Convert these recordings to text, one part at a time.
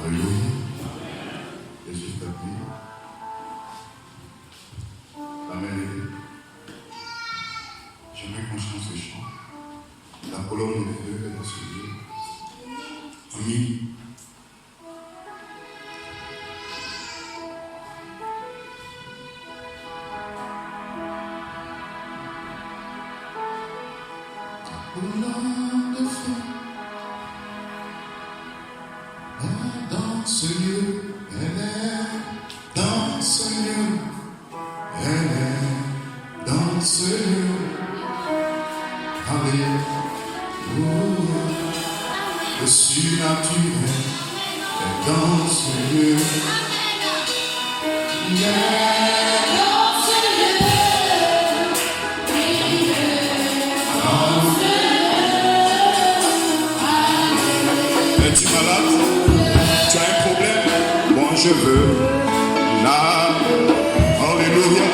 Alléluia. Jésus t'a dit. Amen. J'aimerais qu'on chante ce chant. La colonne de feu est dans ce lieu. Amen. Colonne de feu est dans ce lieu. Elle est dans ce lieu. Elle est dans ce lieu. Alléluia. Le surnaturel est dans ce lieu. Il est dans ce lieu. Es-tu malade? Tu as un problème? Moi je veux là. Alléluia.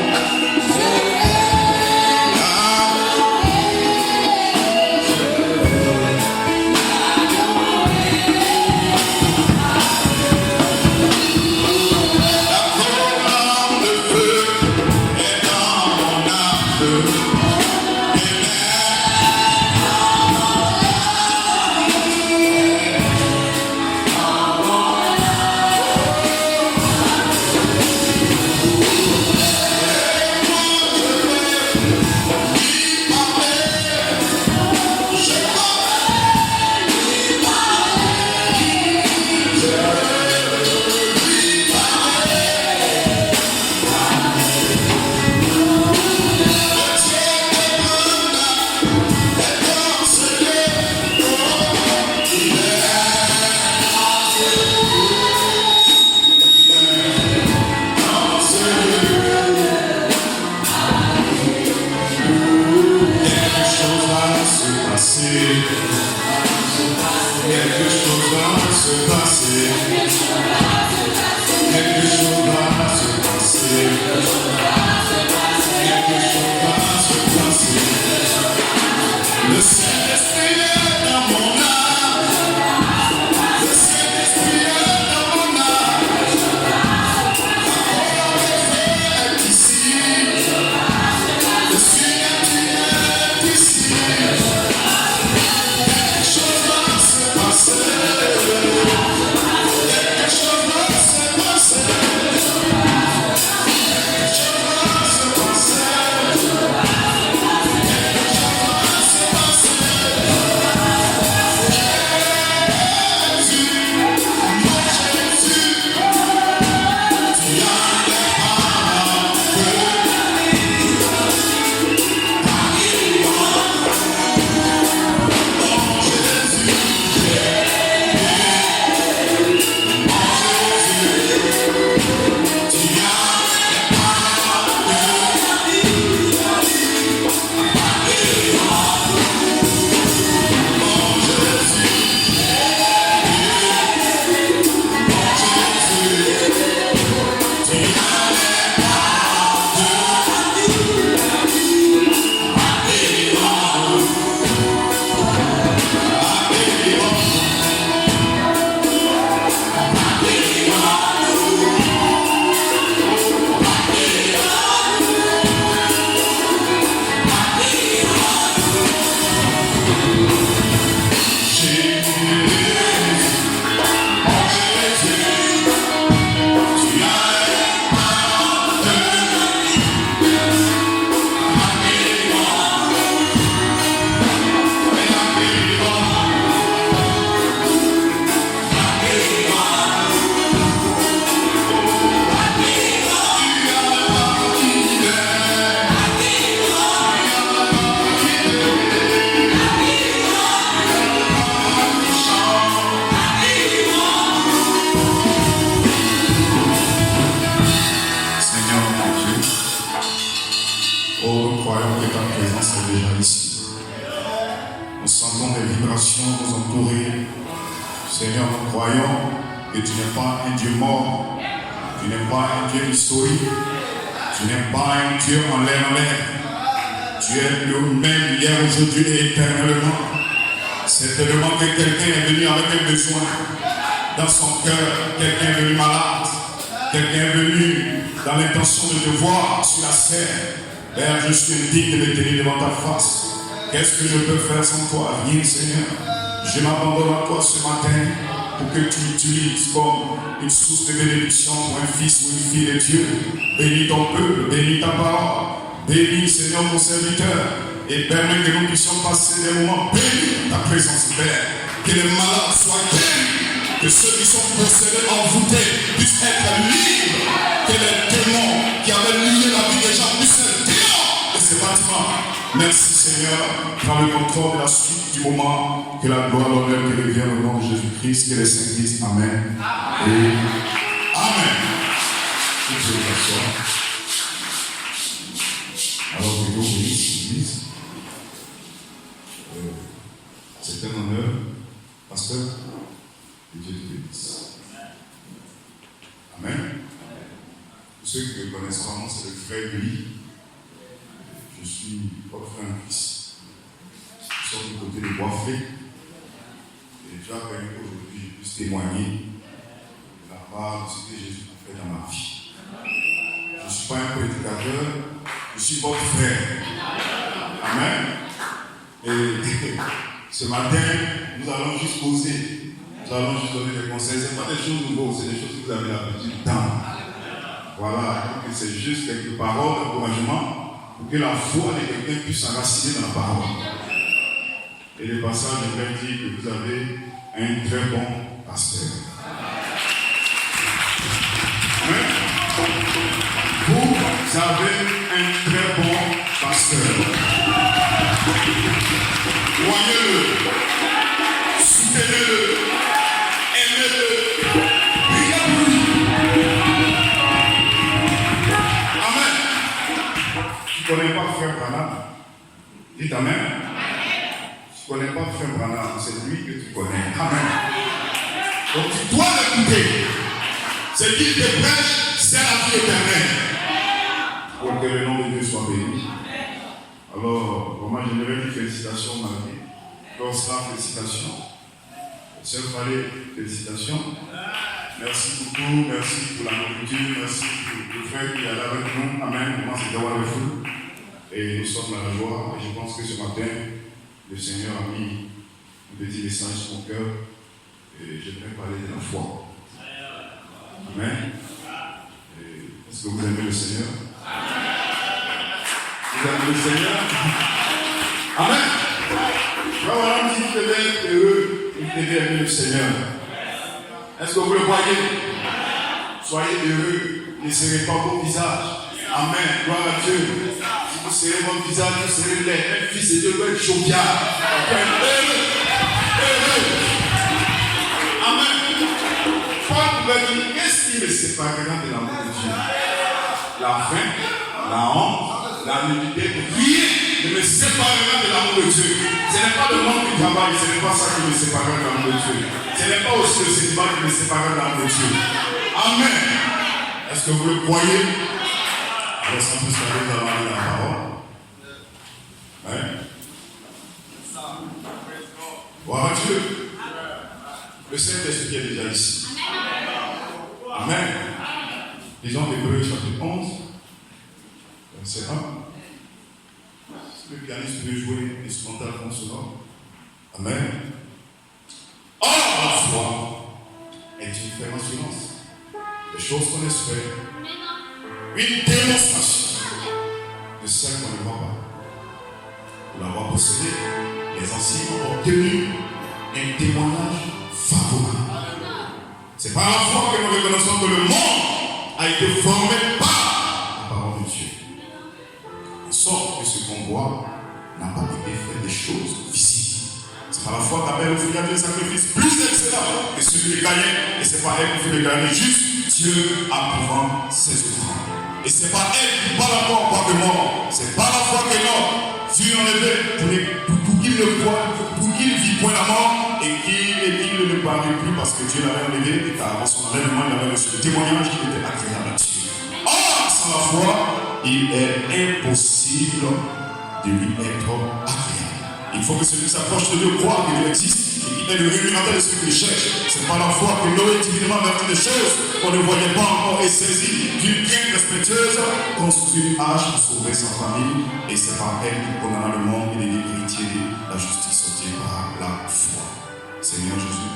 Seigneur, nous croyons que tu n'es pas un Dieu mort, tu n'es pas un Dieu historique, tu n'es pas un Dieu en l'air. Tu es le même hier, aujourd'hui et éternellement. Certainement que quelqu'un est venu avec un besoin. dans son cœur, quelqu'un est venu malade, quelqu'un est venu dans l'intention de te voir sur la scène. Père, je suis indigne de me tenir devant ta face. Qu'est-ce que je peux faire sans toi? Rien, Seigneur. Je m'abandonne à toi ce matin pour que tu m'utilises comme une source de bénédiction pour un fils ou une fille de Dieu. Bénis ton peuple, bénis ta parole. Bénis, Seigneur, mon serviteur. Et permets que nous puissions passer des moments bénis dans ta présence, Père. Que les malades soient guéris. Que ceux qui sont possédés, envoûtés, puissent être libres. Que les démons qui avaient lié la vie des gens puissent être dehors de ces bâtiments. Merci, Seigneur. Prends le contrôle de la suite du moment. Que la gloire, l'honneur, que revienne au nom de Jésus-Christ. Que les saints disent Amen. Et Amen. Alors que nous bénissons l'Église. C'est un honneur, pasteur, que Dieu te bénisse. Amen. Pour ceux qui me connaissent vraiment, c'est le frère Guy. Je suis votre frère en Christ. Nous sommes du côté de Boisflé. Et Dieu a permis qu'aujourd'hui je puisse témoigner de la part de ce que Jésus a fait dans ma vie. Je ne suis pas un prédicateur, je suis votre frère. Amen. Et ce matin, nous allons juste poser. Nous allons juste donner des conseils. Ce n'est pas des choses nouveaux, c'est des choses que vous avez l'habitude d'entendre. Voilà, c'est juste quelques paroles d'encouragement pour que la foi de quelqu'un puisse s'enraciner dans la parole. Et le passage, j'aimerais dire que vous avez un très bon pasteur. Amen. Vous avez un très bon pasteur. Voyez-le, soutenez-le, aimez-le, priez pour lui. Amen. Tu ne connais pas frère Branham? Dites Amen. Tu ne connais pas frère Branham, c'est lui que tu connais. Amen. Donc tu dois l'écouter. Ce qu'il te prêche, c'est la vie éternelle. Pour que le nom de Dieu soit béni. Alors, moi j'aimerais dire félicitations, Marie. Constant, félicitations. Sœur Fallait, félicitations. Merci beaucoup, merci pour la nourriture, merci pour le frère qui est là avec nous. Amen. Moi, c'est Dawa le fou. Et nous sommes dans la joie. Et je pense que ce matin, le Seigneur a mis un petit message sur mon cœur. Et j'aimerais parler de la foi. Amen. Est-ce que vous aimez le Seigneur? Vous aimez le Seigneur? Amen. Voilà, dit que vous devez être heureux, vous devez aimer le Seigneur. Est-ce que vous le voyez? Soyez heureux, ne serrez pas vos visages. Amen. Gloire à Dieu. Si vous serrez votre visage, vous serrez laid. Un fils de Dieu doit être jovial. Heureux. Amen. Paul pouvait dire, qu'est-ce qui me séparera de l'amour de Dieu? La faim, la honte, la nudité, rien ne me séparera de l'amour de Dieu. Ce n'est pas le monde du travail, ce n'est pas ça qui me séparera de l'amour de Dieu. Ce n'est pas aussi le célibat qui me séparera de l'amour de Dieu. Amen. Est-ce que vous le croyez? Alors, sans plus tarder, nous allons aller dans la parole. Hein? Gloire à Dieu. Le Saint-Esprit qui est déjà ici. Amen. Lisons Hébreux chapitre 11, verset 1. Le pianiste peut jouer instrumental sonore. Amen. Or, la foi est une ferme assurance des choses qu'on espère, une démonstration de celles qu'on ne voit pas. Pour l'avoir possédé, les anciens ont obtenu un témoignage favorable. C'est par la foi que nous reconnaissons que le monde a été formé par la parole de Dieu. En sorte que ce qu'on voit n'a pas été fait des choses visibles. C'est par la foi qu'Abel offrit à Dieu un sacrifice plus excellent que celui de Caïn. Et c'est pas elle qui fait le gagner juste, Dieu approuvant ses offrandes. Et c'est pas elle qui, par la foi, par de mort. C'est par la foi que l'homme fut enlevé pour qu'il le voie, pour qu'il vit point la mort et qu'il ne le parlait plus parce que Dieu l'avait enlevé et qu'avant son enlèvement, il avait reçu le témoignage qui était agréable à Dieu. Or, sans la foi, il est impossible de lui être agréable. Il faut que celui qui s'approche de Dieu croit que Dieu existe Il est le rémunérateur de ceux qui le cherchent. C'est par la foi que Noé divinement vertu des choses qu'on ne voyait pas encore et saisi d'une bien respectueuse, construit une arche pour sauver sa famille. Et c'est par elle qu'il condamna le monde et les héritiers de la justice obtient par la foi. Seigneur Jésus,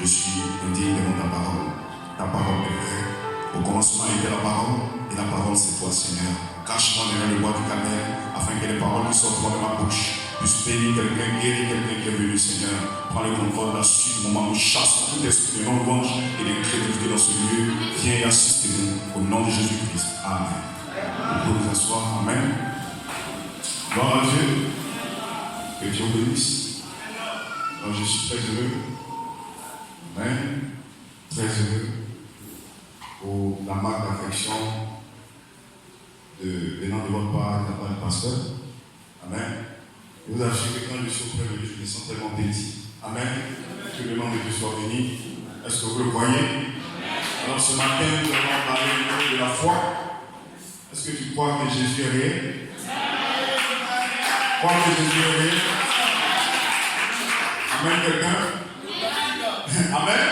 je suis indigne devant ta parole. Ta parole est vraie. Au commencement était la parole, et la parole c'est toi, Seigneur. Cache-moi derrière le bois du camel, afin que les paroles qui sortent de ma bouche puissent bénir quelqu'un, guérir quelqu'un qui est venu, Seigneur. Prends le contrôle de la suite, moment où chasse tout esprit de non-louange et d'incrédulité dans ce lieu. Viens et assistez-nous, au nom de Jésus-Christ. Amen. Vous pouvez vous asseoir. Amen. Gloire à Dieu. Que Dieu vous bénisse. Donc, je suis très heureux. Amen. Très heureux pour la marque d'affection venant de votre part, de la part du pasteur. Amen. Je vous assure que quand je suis auprès de lui, je me sens tellement béni. Amen. Que le nom de Dieu soit béni. Est-ce que vous le voyez? Alors ce matin, nous allons parler de la foi. Est-ce que tu crois que Jésus est réel? Crois que Jésus est réel? Amen, quelqu'un? Amen.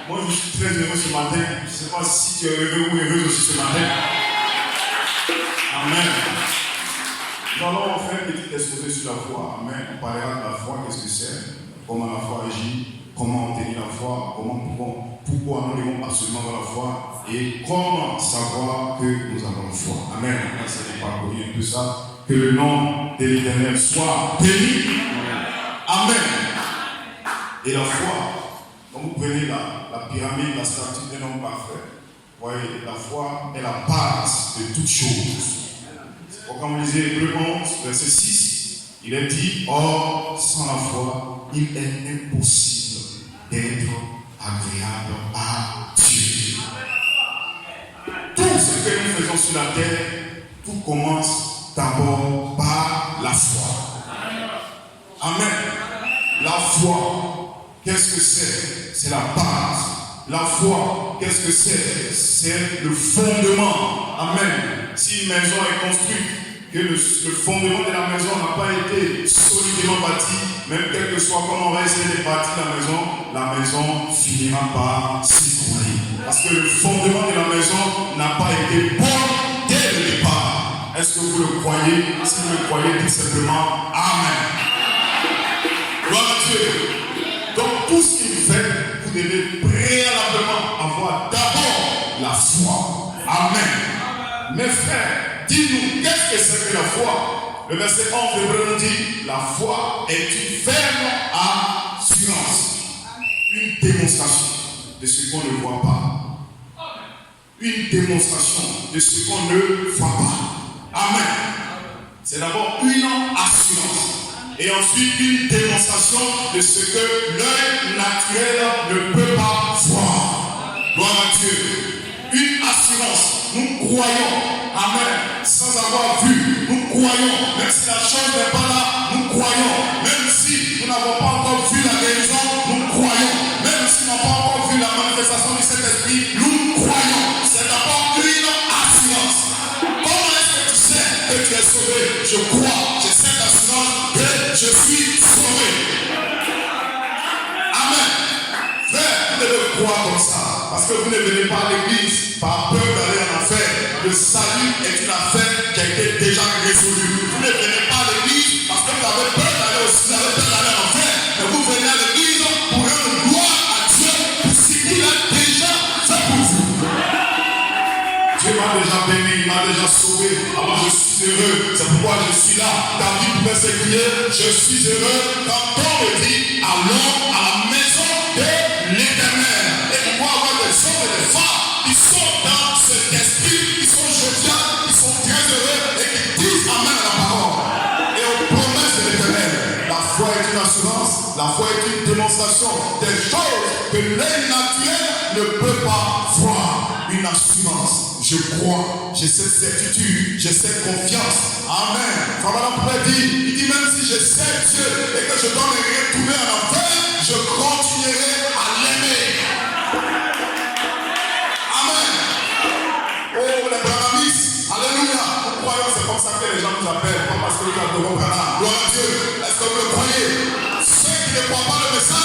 Moi, je suis très heureux ce matin. Je ne sais pas si tu es heureux ou heureuse aussi ce matin. Amen. Nous allons faire une petite exposé sur la foi. Amen. On parlera de la foi, qu'est-ce que c'est, comment la foi agit, comment obtenir la foi, pourquoi nous devons absolument avoir la foi et comment savoir que nous avons la foi. Amen. Ça n'est pas connu un peu ça. Que le nom de l'Éternel soit béni. Amen. Et la foi, quand vous prenez la pyramide, la statue d'un homme parfait, vous voyez, la foi est la base de toutes choses. Quand vous lisez Hébreux 11, verset 6, il est dit, or, sans la foi, il est impossible d'être agréable à Dieu. Tout ce que nous faisons sur la terre, tout commence d'abord par la foi. Amen. La foi, qu'est-ce que c'est? C'est la base. La foi, qu'est-ce que c'est? C'est le fondement. Maison. Si une maison est construite, que le fondement de la maison n'a pas été solidement bâti, même quel que soit comment on va essayer de bâtir la maison finira par s'écrouler. Parce que le fondement de la maison n'a pas été bon dès le départ. Est-ce que vous le croyez? Si vous le croyez, tout simplement, Amen. Gloire à Dieu. Donc tout ce qu'il fait, vous devez préalablement avoir d'abord la foi. Amen. Mes frères, dis-nous, qu'est-ce que c'est que la foi? Le verset 11 de Hébreux nous dit, la foi est une ferme assurance, une démonstration de ce qu'on ne voit pas. Une démonstration de ce qu'on ne voit pas. Amen. C'est d'abord une assurance. Et ensuite une démonstration de ce que l'œil naturel ne peut pas voir. Gloire à Dieu. Une assurance. Nous croyons, amen, sans avoir vu. Nous croyons, même si la chose n'est pas là, nous croyons. Même si nous n'avons pas encore vu la guérison, nous croyons. Même si nous n'avons pas encore vu la manifestation du Saint-Esprit, nous croyons. C'est d'abord une assurance. Comment est-ce que tu sais que tu es sauvé? Je crois, j'ai cette assurance que je suis sauvé. Amen. Frère, vous devez croire comme ça. Parce que vous ne venez pas à l'église par peur d'aller en enfer. Le salut est une affaire qui a été déjà résolue. Vous ne venez pas à l'église parce que vous avez peur d'aller au ciel, vous avez peur d'aller en enfer. Mais vous venez à l'église pour rendre gloire à Dieu pour ce qu'il a déjà fait pour vous. Dieu m'a déjà béni, il m'a déjà sauvé. Alors je suis heureux. C'est pourquoi je suis là. David pouvait s'écrier, je suis heureux quand on me dit, allons à la maison de l'Éternel. Et il faut avoir des hommes et des femmes qui sont dans cet esprit, qui sont joviales, qui sont très heureux et qui disent amen à la parole. Et aux promesses de l'Éternel. La foi est une assurance, la foi est une démonstration des choses que l'œil naturel ne peut pas voir. Une assurance. Je crois, j'ai cette certitude, j'ai cette confiance. Amen. Frère Madame dit, il dit même si je sais Dieu et que je dois me retrouver en enfer, je continuerai à l'aimer. Amen. Oh, les brahmanistes, alléluia. Nous croyons, c'est comme ça que les gens nous appellent, pas parce que nous adorons Branham. Gloire à Dieu. Est-ce que vous le croyez? Ceux qui ne croient pas le message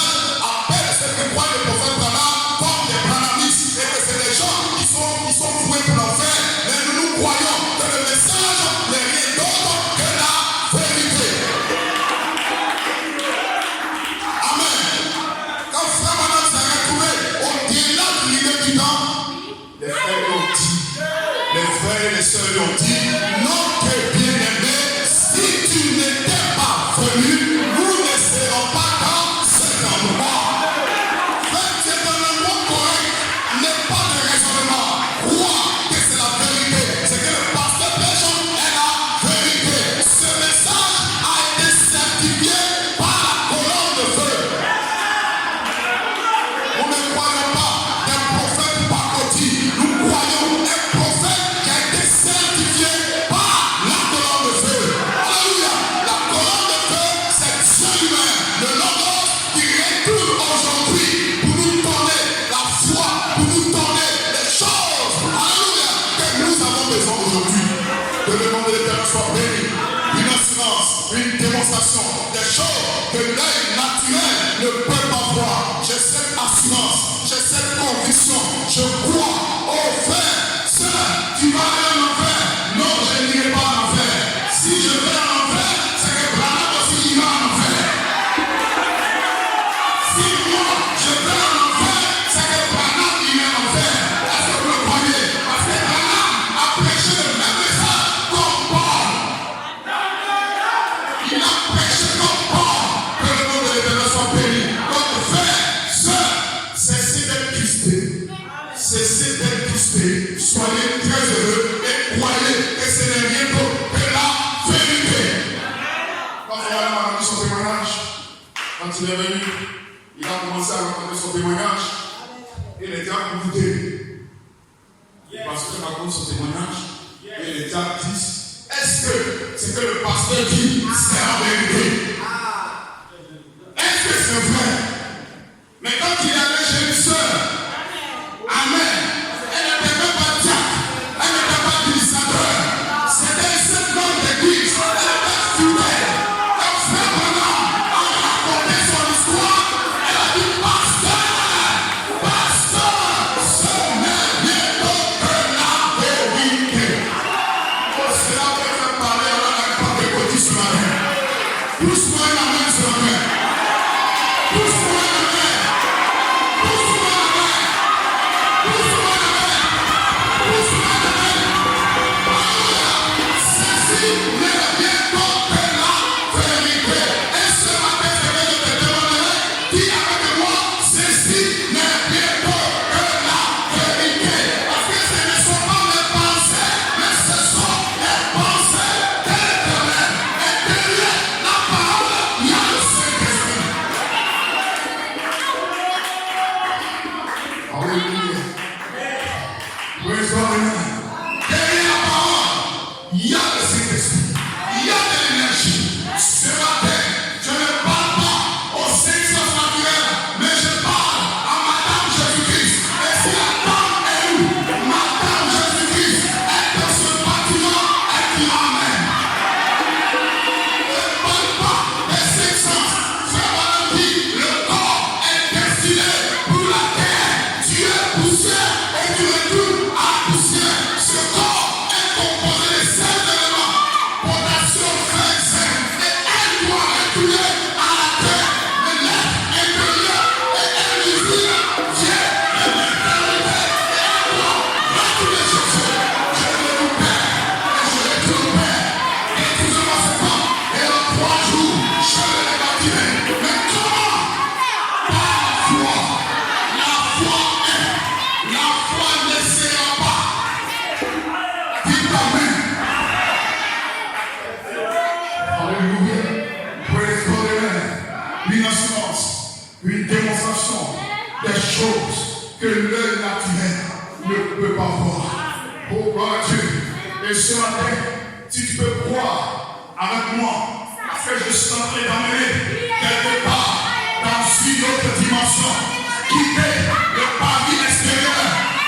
sœurs lui ont dit, notre bien-aimé, si tu n'étais pas venu, nous ne serons pas dans cet endroit. C'est un endroit correct, n'est pas de raisonnement. Crois que c'est la vérité. C'est que le pasteur prêche est la vérité. Ce message a été certifié par la colonne de feu. Nous ne croyons pas un prophète pacotille. Nous croyons un prophète qui a été certifié par la colonne de feu. Alléluia. La colonne de feu, c'est Dieu lui-même, le Logos qui retourne aujourd'hui pour nous donner la foi, pour nous donner les choses. Alléluia. Que nous avons besoin aujourd'hui. Que le nom de l'Éternel soit béni. Une assurance, une démonstration des choses que l'œil naturel ne peut pas voir. J'ai cette assurance, j'ai cette conviction. Je crois au fait. Sœur, tu vas aller en enfer. Non, je n'irai pas en enfer. Si je vais en enfer, c'est que Branham aussi ira en enfer. Si moi, je vais en enfer, c'est que Branham ira en enfer. Est-ce que vous le croyez? Parce que Branham a prêché le même message comme Paul. Il a prêché comme Paul. Que le nom de l'Éternel soit béni. Donc, frère, sœur, cessez d'être crispés. Cessez d'être crispés. Soyez très heureux et croyez que ce n'est rien d'autre que la vérité. Quand on a raconté son témoignage, quand il est venu, il a commencé à raconter son témoignage. Il était accompli. Parce qu'il raconte son témoignage, il était à 10. Est-ce que ce que le pasteur dit, c'est la vérité? Est-ce que c'est vrai? Mais quand il allait chez une sœur, amen, elle n'était même pas diacre, elle n'était pas utilisateur. C'était une seule grande église, elle était fidèle. Quand frère Branham a raconté son histoire, elle a dit, pasteur, ce n'est rien d'autre que la vérité. Oh, c'est là que je vais parler à la Pentecôte ce matin. Pousse-moi une amen ce matin. Pousse-moi une amen. Pousse-moi une amen. Pousse-moi une amen. Pousse-moi une amen. Alléluia. Ceci n'est rien d'autre que la vérité. Et ce matin, je vais te demander, dis avec moi, ceci n'est rien d'autre que la vérité. Parce que ce ne sont pas mes pensées, mais ce sont les pensées de l'Éternel. Et derrière la parole, il y a le Saint-Esprit. Alléluia. Praise God. Derrière la parole, il y a le Saint-Esprit. Il y a de l'énergie. Ce matin, je ne parle pas aux sciences naturelles, mais je parle à Madame Jésus-Christ. Et si la dame est où? Madame Jésus-Christ est dans ce bâtiment et dit Amen. Ne parle pas des cinq sens. Frère Branham dit, le corps est destiné pour la terre. Tu es poussière et tu retournes à la poussière. Ce corps est composé de 5 éléments. Potassium, fer, zinc. Et elle doit retourner à la terre. Le lait intérieur et elle usine vient de l'éternité. Et elle doit retourner chez Dieu. Je vais vous père et je vais tout père. Et tout ce ce temps. Et en 3 jours, je vais les bâtirai. Mais comment? Par la foi. La foi est. La foi ne sera pas. Dites Amen. Alléluia. Praise God, amen. Une assurance, une démonstration des choses que l'œil naturel ne peut pas voir. Oh, gloire à Dieu. Et ce matin, si tu peux croire avec moi, parce que je suis en train d'amener quelque part dans une autre dimension, quitter le paradis extérieur,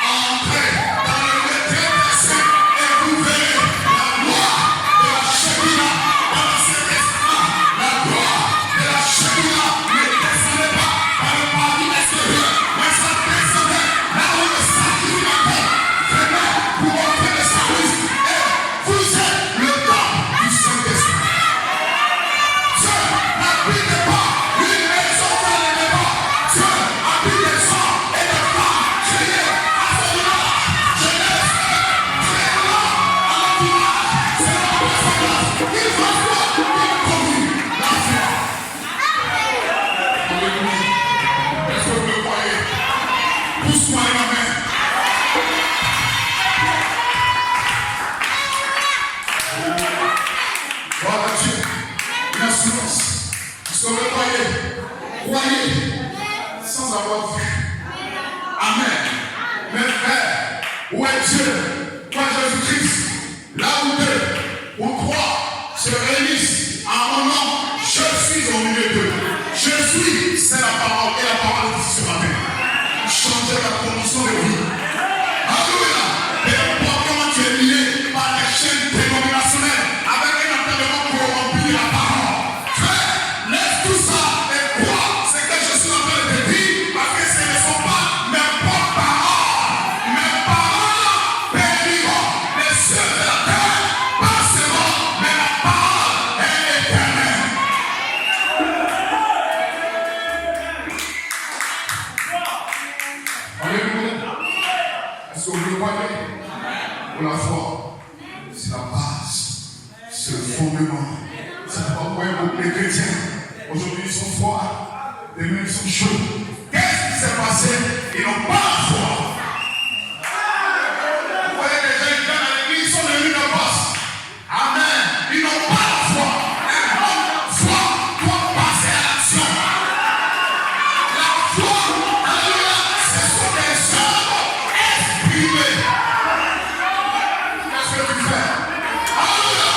entrer dans le lieu très très saint, et vous verrez la gloire de la Shekinah dans le Saint-Esprit. La gloire de la Shekinah ne descendait pas dans le paradis extérieur, mais ça descendait là où le sacrificateur venait pour offrir le service. Et vous êtes le temple du Saint-Esprit. Dieu n'habite pas une maison dans les débats. Dieu habite des hommes et des femmes Est-ce que vous le croyez? Pour la foi, c'est la base, c'est le fondement. C'est pourquoi beaucoup de chrétiens, aujourd'hui ils sont froids, demain ils sont chauds. Qu'est-ce qui s'est passé? Ils n'ont pas la foi. Vous voyez les gens qui viennent à l'église, ils sont devenus de poste. Amen. Ils n'ont pas la foi. Un homme foi doit passer à l'action. La foi, alléluia, ce sont des œuvres exprimées. Qu'est-ce que tu fais? Alléluia.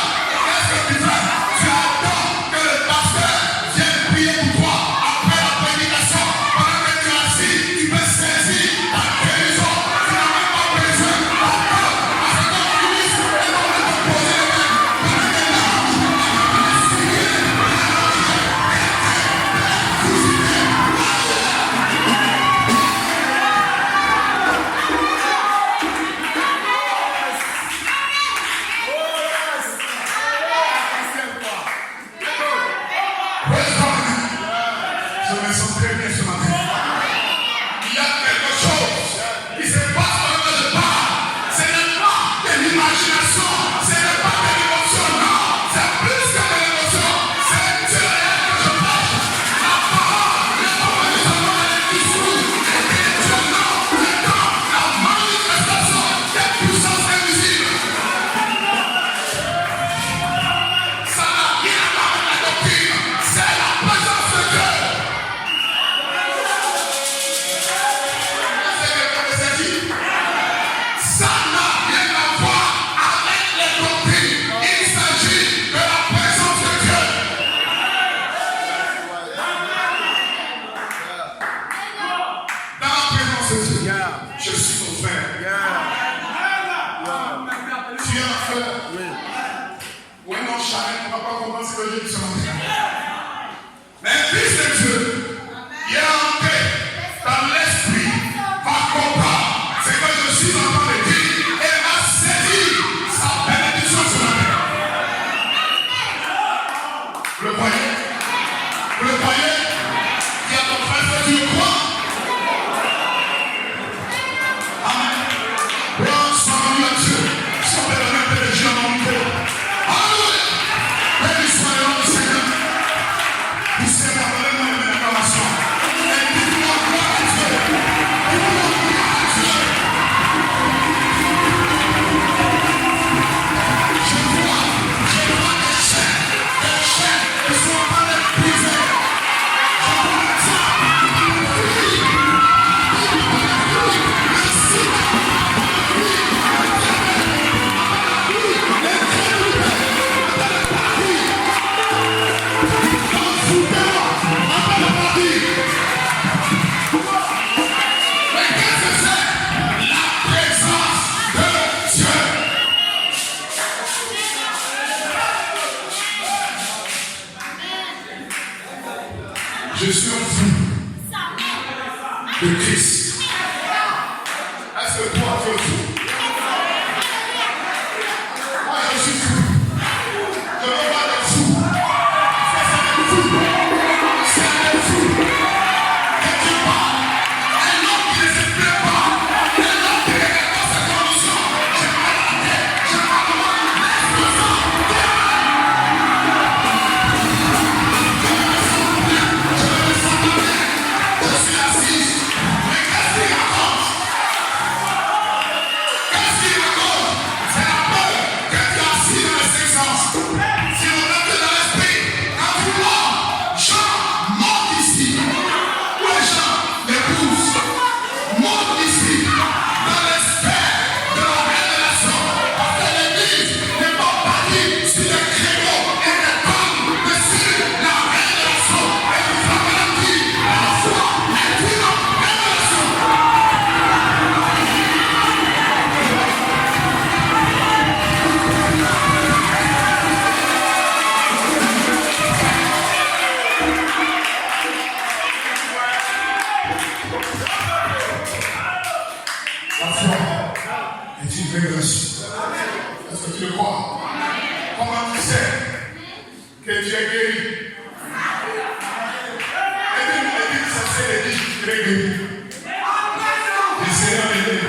Qu'est-ce que tu fais? Tu attends que le pasteur vienne prier pour toi après la prédication. Pendant que tu es assis, tu peux saisir ta guérison. Tu n'as même pas besoin d'attendre à ce qu'on finisse et qu'on te pose les mains. Je me sens très bien ce matin. Il y a quelque chose qui se passe pendant que je parle. Ce n'est pas de l'imagination, ce n'est pas de l'émotion, non. C'est plus que de l'émotion. C'est Dieu que je prêche. La parole, les paroles, les discours, les questionnements, le temps, la manifestation des puissances invisibles. Ça n'a rien à voir avec la doctrine. C'est la présence de Dieu. Ça n'a rien à voir avec les doctrines. Il s'agit de la présence de Dieu. Dans la présence de Dieu, je suis ton frère. Tu es un frère. Ou un non-charré ne va pas comprendre ce que je dis ce matin. Mais un fils de Dieu, il est entré dans l'esprit, va comprendre ce que je suis en train de dire et va saisir sa bénédiction sur la terre. Vous le croyez? Vous le croyez? Il y a ton frère que tu le crois? Amen. Gloire soit rendue à Dieu. Chantez le même de Dieu dans mon cœur. Alléluia. Béni soit le nom du Seigneur. Vous savez, appelez-moi une acclamation. Et dites-moi gloire à Dieu. Dites-moi gloire à Dieu. Je vois des chaînes qui sont en train d'être brisées. Je vois ça. Mais qu'est-ce que c'est? La présence de Dieu. Je suis un fou de Christ. Est-ce que toi tu es fou? Moi je suis fou. Je veux pas de fou. C'est un fou. C'est un fou. Et tu parles. Un homme qui ne se plaît pas. Un homme qui regarde pas sa condition. J'aimerais la terre. J'aimerais comment l'explosion. Je suis assis. Mais qu'est-ce qu'il raconte? Qu'est-ce qu'il raconte? C'est la peur que tu as assis dans les cinq sens. Si on entre dans l'esprit, quand tu mors, Jean monte ici. Où est Jean? L'épouse. Monte ici. Dans l'esprit de la révélation. Parce que l'église n'est pas bâtie sur des créneaux et des pommes, mais sur la révélation. Et vous savez la vie, la foi est une révélation. La foi est une révélation. Est-ce que tu le crois? Comment tu sais que tu es guéri? Et puis, ça c'est les dit que tu es guéri. Le Seigneur est guéri.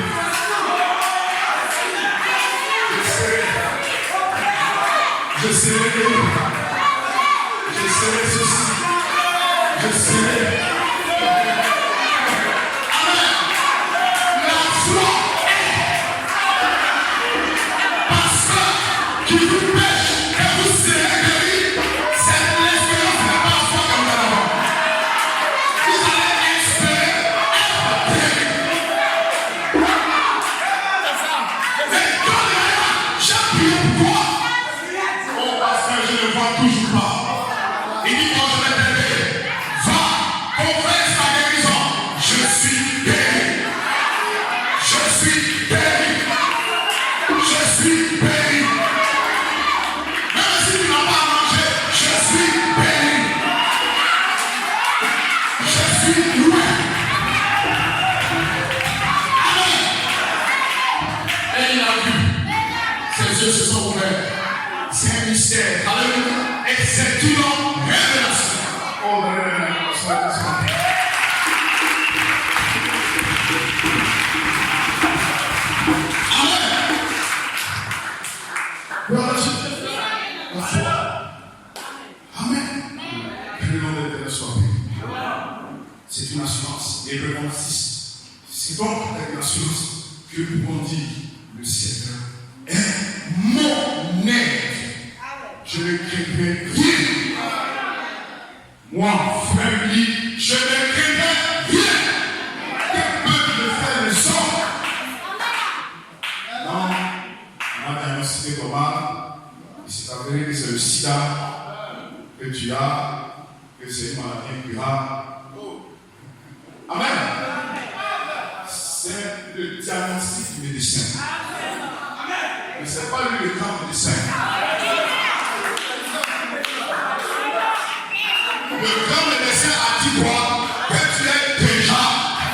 serai guéri. Je serai ceci. Je serai. Amen. La foi est. Parce que qui vous pêche et vous serez guéri, c'est l'espérance n'est pas la foi comme d'avant. Vous allez espérer être guéri. Mais quand j'ai prié pour toi, oh pasteur, je ne vois toujours pas. Il dit quand je vais t'aider, va, confesse ta guérison. Je suis guéri. Je suis guéri. Je suis guéri. Même si tu n'as pas mangé, je suis guéri. Je suis loué. Amen. Et il a vu. Ses yeux se sont ouverts. C'est un mystère. Alléluia. Et c'est une révélation. Oh, amen. Voilà, la foi. Amen. Que le nom de Dieu soit béni. C'est une assurance. Hébreux 6. C'est donc avec l'assurance que nous pouvons dire le Seigneur est mon aide. Je ne craindrai rien. Moi, frère, lui, je ne craindrai rien. Que peut me faire le sang? Non, on a diagnostiqué ton mal. Il s'est avéré que c'est le sida que tu as, que c'est une maladie incurable. Amen. C'est le diagnostic du médecin. Mais ce n'est pas lui le grand médecin. Le grand médecin a dit quoi? Que tu es déjà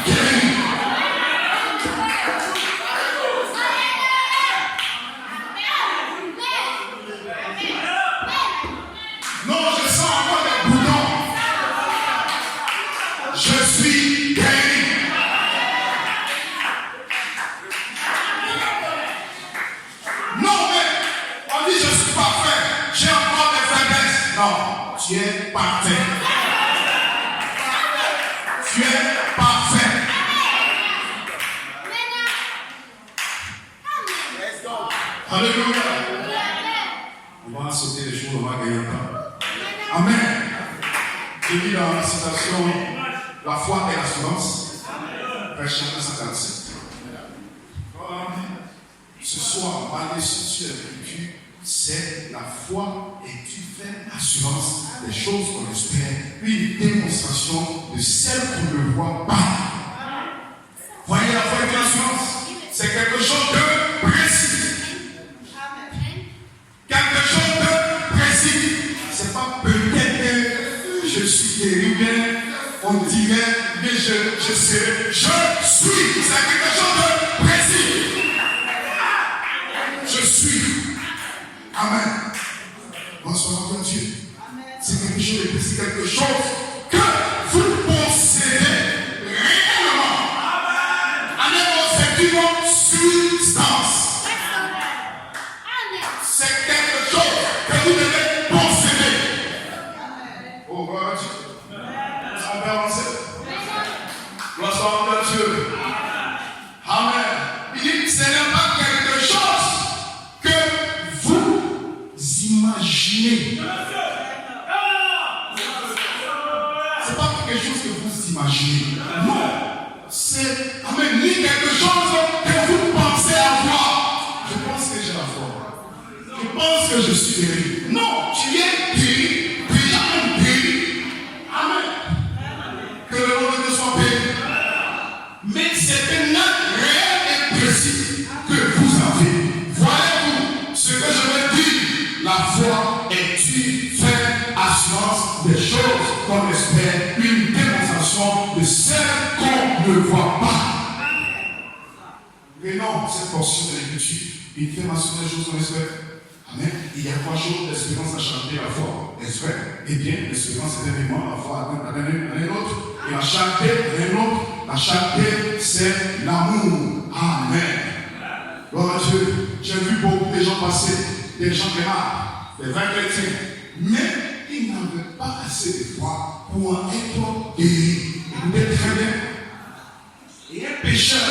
guéri. Non, je sens encore des boutons. Je suis guéri. Non, mais on dit je suis parfait. J'ai encore des faiblesses. Non, tu es parfait. Tu es parfait. Alléluia. On va sauter les jours, on va gagner un temps. Amen. Je dis dans la citation, la foi est l'assurance. Verset 157. Ce soir, malgré ce que tu as vécu, c'est la foi et tu fais assurance des choses qu'on espère, une démonstration de celles qu'on ne voit pas. Voyez la foi et l'assurance, c'est quelque chose de précis. Quelque chose de précis. C'est pas peut-être que je suis guéri, bien on dirait, mais je serai. Je suis. C'est quelque chose de précis. Je suis. Amen. Bonsoir à Dieu. C'est quelque chose de précis, quelque chose que vous possédez réellement. Amen. C'est une substance. C'est quelque chose que vous devez posséder. Oh, gloire à Dieu. On peut avancer. Bonsoir à Dieu. Amen. Il dit, ce n'est pas quelque chose que vous imaginez. C'est pas quelque chose que vous imaginez. Non. C'est, amen, ni quelque chose que vous pensez avoir. Je pense que j'ai la foi. Je pense que je suis guéri. Non, tu es guéri. Déjà même guéri. Amen. Que le nom de Dieu soit béni. Mais c'est un acte réel et précis que vous avez. Voyez-vous ce que je veux dire. La foi est une ferme assurance des choses qu'on espère, une démonstration de celles qu'on ne voit pas. Mais non, cette portion de l'écriture, une ferme assurance des choses qu'on espère. Amen. Il y a 3 jours d'espérance à chanter la foi. Est-ce vrai? Eh bien, l'espérance est un élément, la foi à un autre. Et la chanter, un autre. La chanter, c'est l'amour. Amen. Gloire à Dieu. J'ai vu beaucoup de gens passer, des gens qui marrent. des 20 chrétiens. Mais ils n'avaient pas assez de foi pour être guéris. Écoutez très bien. Et un pécheur,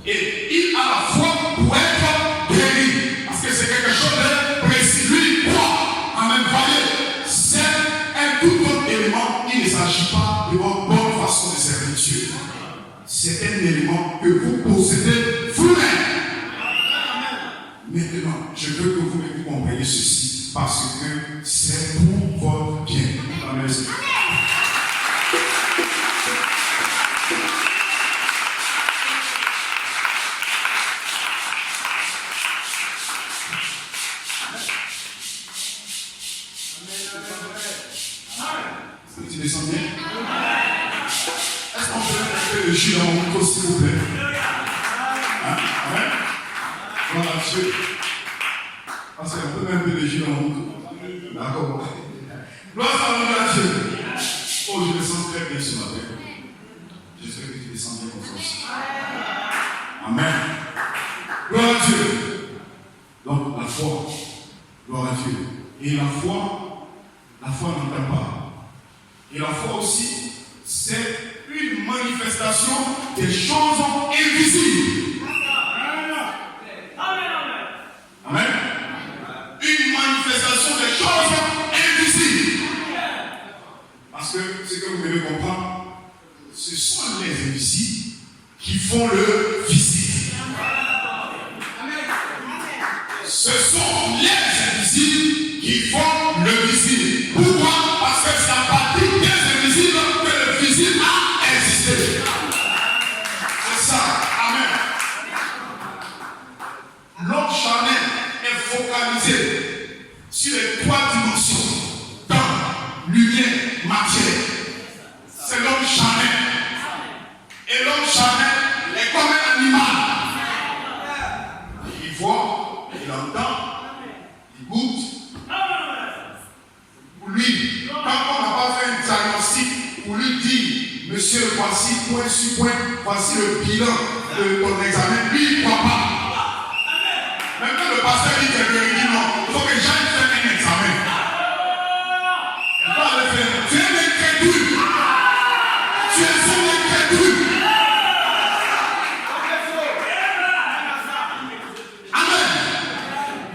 et il a la foi pour être guéri. Parce que c'est quelque chose de précis. Lui, il croit. Amen. Voyez, c'est un tout autre élément. Il ne s'agit pas de votre bonne façon de servir Dieu. C'est un élément que vous possédez vous-même. Maintenant, je veux que vous compreniez ceci parce que c'est pour votre bien. Amen. Tu descends bien? Est-ce qu'on peut mettre un peu de jus dans mon micro, s'il vous plaît? Hein? Amen? Voilà, Dieu. Parce qu'on peut mettre un peu de jus dans mon micro. D'accord? Gloire à Dieu. Oh, je descends très bien ce matin. J'espère que tu descends bien comme ça aussi. Amen. Gloire à Dieu. Donc, la foi. Gloire à Dieu. Et la foi n'entend pas. Et la foi aussi, c'est une manifestation des choses invisibles. Amen. Une manifestation des choses invisibles. Parce que ce que vous devez comprendre, ce sont les invisibles qui font le visible. Ce sont les invisibles qui font le visible. Pourquoi? Parce que c'est à partir des invisibles que le visible a existé. C'est ça. Amen. L'homme charnel est focalisé sur les trois dimensions. Temps, lumière, matière. C'est l'homme charnel. Et l'homme charnel est comme un animal. Il voit, il entend, il goûte. Pour lui, quand on n'a pas fait un diagnostic, pour lui dire, monsieur, voici point sur point, voici le bilan de ton examen, lui, il ne croit pas. Même quand le pasteur dit quelque chose, il dit non, il faut que j'aille faire un examen. Il va le faire. Tu es un incrédule. Tu es un incrédule. Amen.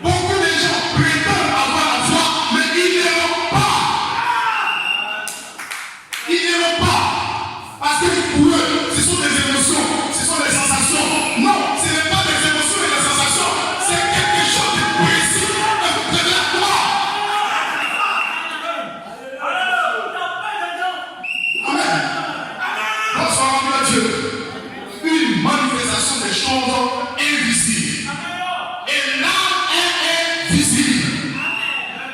Beaucoup de gens prétendent avoir la foi, mais ils ne l'ont pas. Ils ne l'ont pas. Parce que pour eux, ce sont des émotions, ce sont des sensations. Non, ce n'est pas des émotions et des sensations. C'est quelque chose de précis de la foi. Amen. Bonsoir à Dieu. Une manifestation des choses invisibles. Et l'âme est invisible.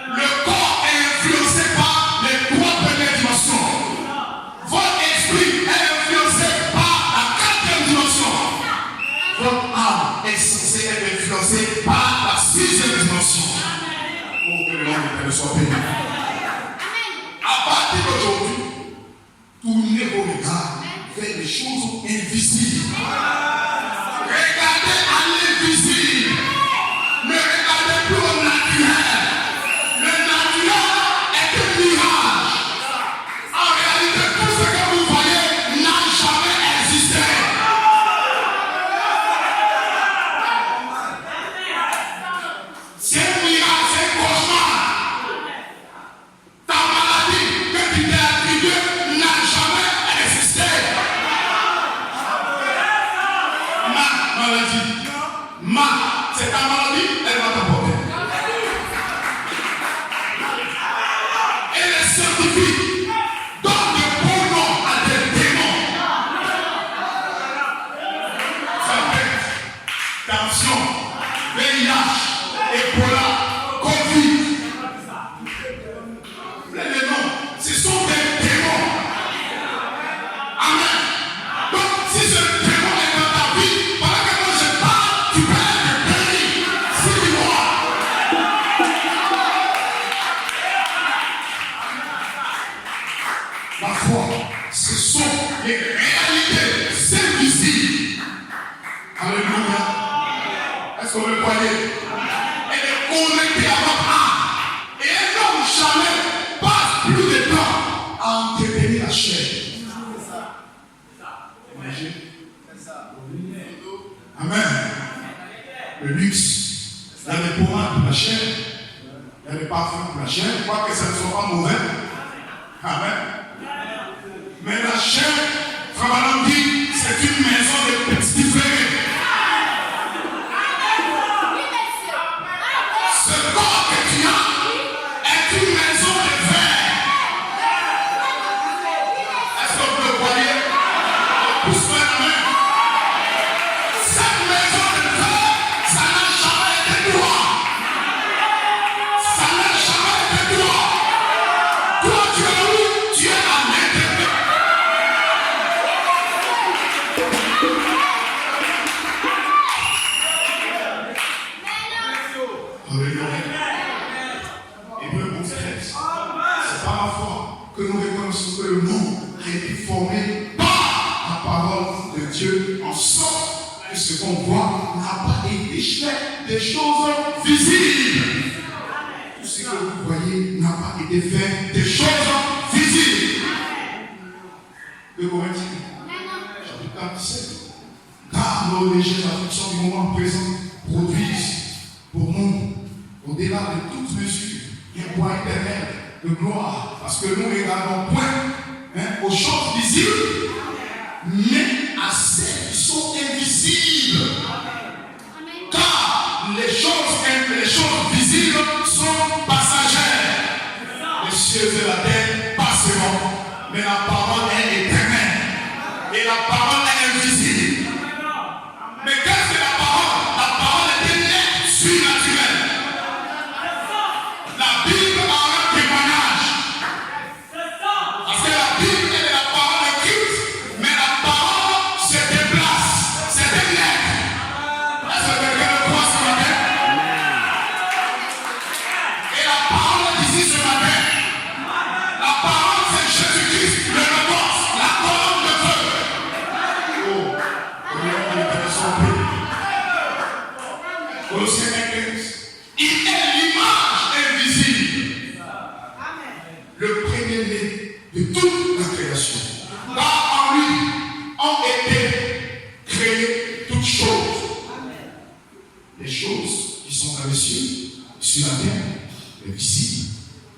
Le corps est influencé par les trois premières dimensions. Votre esprit est influencé par la quatrième dimension. Votre âme est censée être influencée par la sixième dimension. Oh, que le nom de Dieu soit béni. À partir d'aujourd'hui, tournez vos regards vers les choses invisibles. Regardez à l'invisible. Ne regardez plus au naturel. Le naturel est un mirage. En réalité, tout ce que vous voyez n'a jamais existé. C'est un mirage, c'est un cauchemar. Ta maladie que tu t'es attribuée n'a jamais existé. Ma maladie, c'est ta maladie, elle va t'apporter. Et les scientifiques donnent de bons noms à des démons. Diabète, tension, VIH, Ebola, Covid. Les noms, ce sont des démons. Amen. Donc, si ce démon est dans ta vie, pendant que moi je parle, tu peux être guéri. C'est moi. La foi, ce sont les réalités invisibles. Alléluia. Est-ce que vous le croyez? Et les connecté à votre âme. Et un homme jamais passe plus de temps à entretenir la chair. Imagine. Amen. Le luxe. Il y a des pommades pour la chair. Il y a des parfums pour la chair. Je crois que ça ne soit pas mauvais. Amen. Mais la chair, Frère Madame dit, c'est une maison de pestiférés. Ce corps que tu as est une maison de verre. Est-ce que vous le voyez? Pousse-moi la main. Cette maison de verre, ça n'a jamais été droit. Ça n'a jamais été droit. Toi, tu es où? Tu es à l'intérieur. Hébreu 11, 13. C'est par la foi que nous reconnaissons que le monde a été formé par la parole de Dieu, en sorte que ce qu'on voit n'a pas été fait des choses visibles. Tout ce que vous voyez n'a pas été fait des choses visibles. De Corinthiens, chapitre 4, 17. Car nos légères afflictions du moment présent produisent pour nous, au-delà de toute mesure, un poids éternel de gloire. Parce que nous ne regardons point aux choses visibles, mais à celles qui sont invisibles. Car les choses visibles sont passagères. Les cieux et la terre passeront, mais la parole est éternelle. Et la parole est invisible. Mais qu'est-ce que la parole? La parole est une lettre surnaturelle. La Bible a un témoignage. Parce que la Bible est de la parole écrite, mais la parole se déplace. C'est une lettre. Est-ce que quelqu'un le croit ce matin? Et la parole ici ce matin, la parole c'est Jésus-Christ, le Logos, la colonne de feu. Oh, Colossiens 1:15. Il est l'image invisible. Le premier-né de toute la création. Car en lui ont été créées toutes choses. Les choses qui sont dans les cieux, sur la terre, les visibles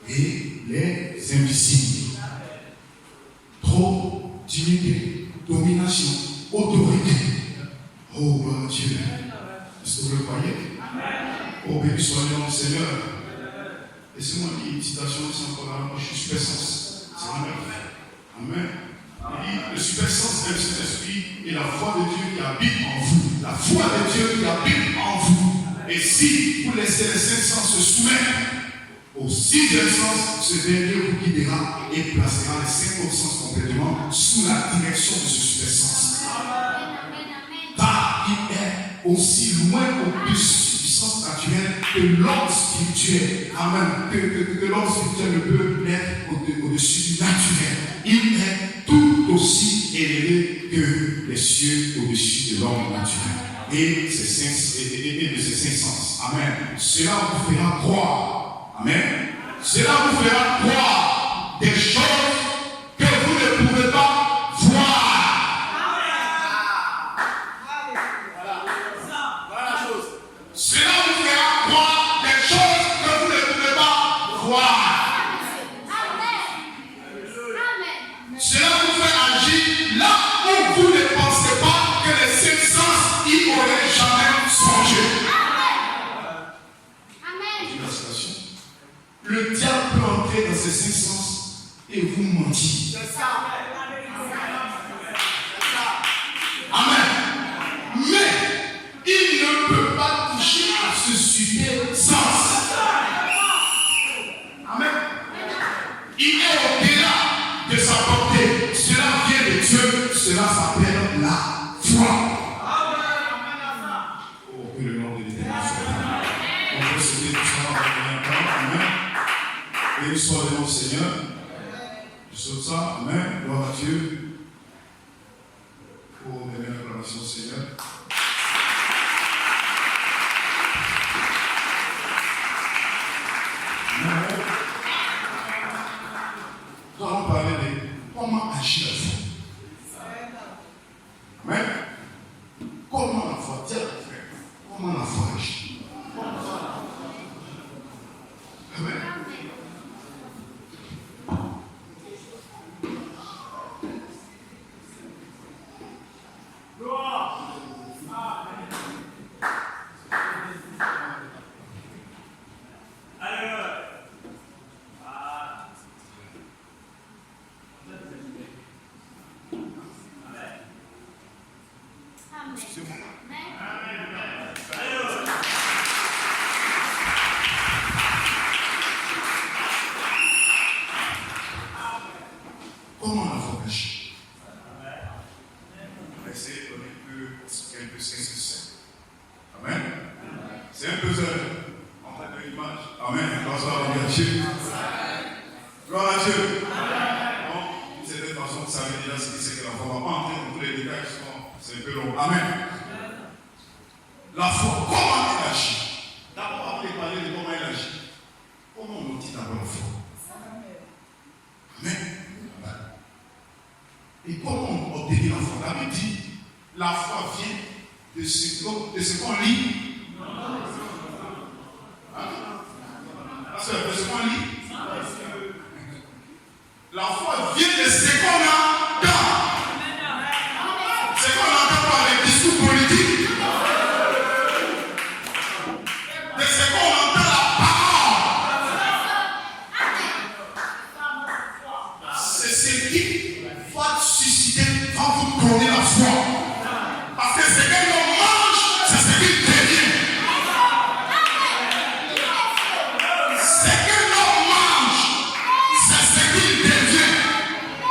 et les invisibles. Trône, dignité, domination, autorité. Oh mon Dieu. Est-ce que vous le croyez? Oh, béni soit le nom du Seigneur. Laissez-moi lire une citation, c'est encore là. Moi, je suis super sens. C'est la même. Amen. Il dit, le super sens est le Saint-Esprit et la foi de Dieu qui habite en vous. La foi de Dieu qui habite en vous. Et si vous laissez les cinq sens se soumettre au sixième sens, ce dernier vous guidera et placera les cinq autres sens complètement sous la direction de ce super sens. Car il est aussi loin au-dessus du sens naturel que l'homme spirituel. Amen. Que l'homme spirituel ne peut être au-dessus du naturel. Il est tout aussi élevé que les cieux au-dessus de l'homme naturel. Et de ses cinq sens. Amen. Cela vous fera croire. Amen. Cela vous fera croire des choses que vous ne pouvez pas voir. Cela vous fera croire des choses que vous ne pouvez pas voir. Cela vous fait agir là où vous ne pensez pas que les cinq sens y auraient jamais songé. Le diable peut entrer dans ces cinq sens et vous mentir. Amen. Mais il ne peut pas toucher à ce super sens. Amen. Il est au-delà de sa portée. Cela vient de Dieu. Cela s'appelle la foi. Oh, que le nom de l'Éternel soit. On peut se dire tout ça en même temps. Amen. Béni soit le nom du Seigneur. Je saute ça. Amen. Gloire à Dieu. Pour donner l'acclamation au Seigneur. foi, tiens, frère, comment la foi agit? Amen. Comment la foi agit? On va essayer de donner quelques c'est. Amen. C'est un puzzle en fait de l'image. Amen. Gloire à Dieu. Gloire à Dieu. Donc, d'une certaine façon, vous savez déjà ce que c'est que la foi. On ne va pas entrer dans tous les détails, c'est un peu long. Amen. La foi, comment elle agit? D'abord, avant de parler de comment elle agit, comment on obtient d'abord la foi? Amen. Et comment on obtient la foi? La Bible dit, la foi vient de ce qu'on lit. C'est de ce qu'on lit. La foi vient de ce qu'on entend. Ce qu'on entend par les discours politiques. De ce qu'on entend la parole. C'est ce qui va susciter, va vous donner la foi. Parce que ce que l'on mange, c'est ce qu'il devient. Ce que l'on mange, c'est ce qu'il devient.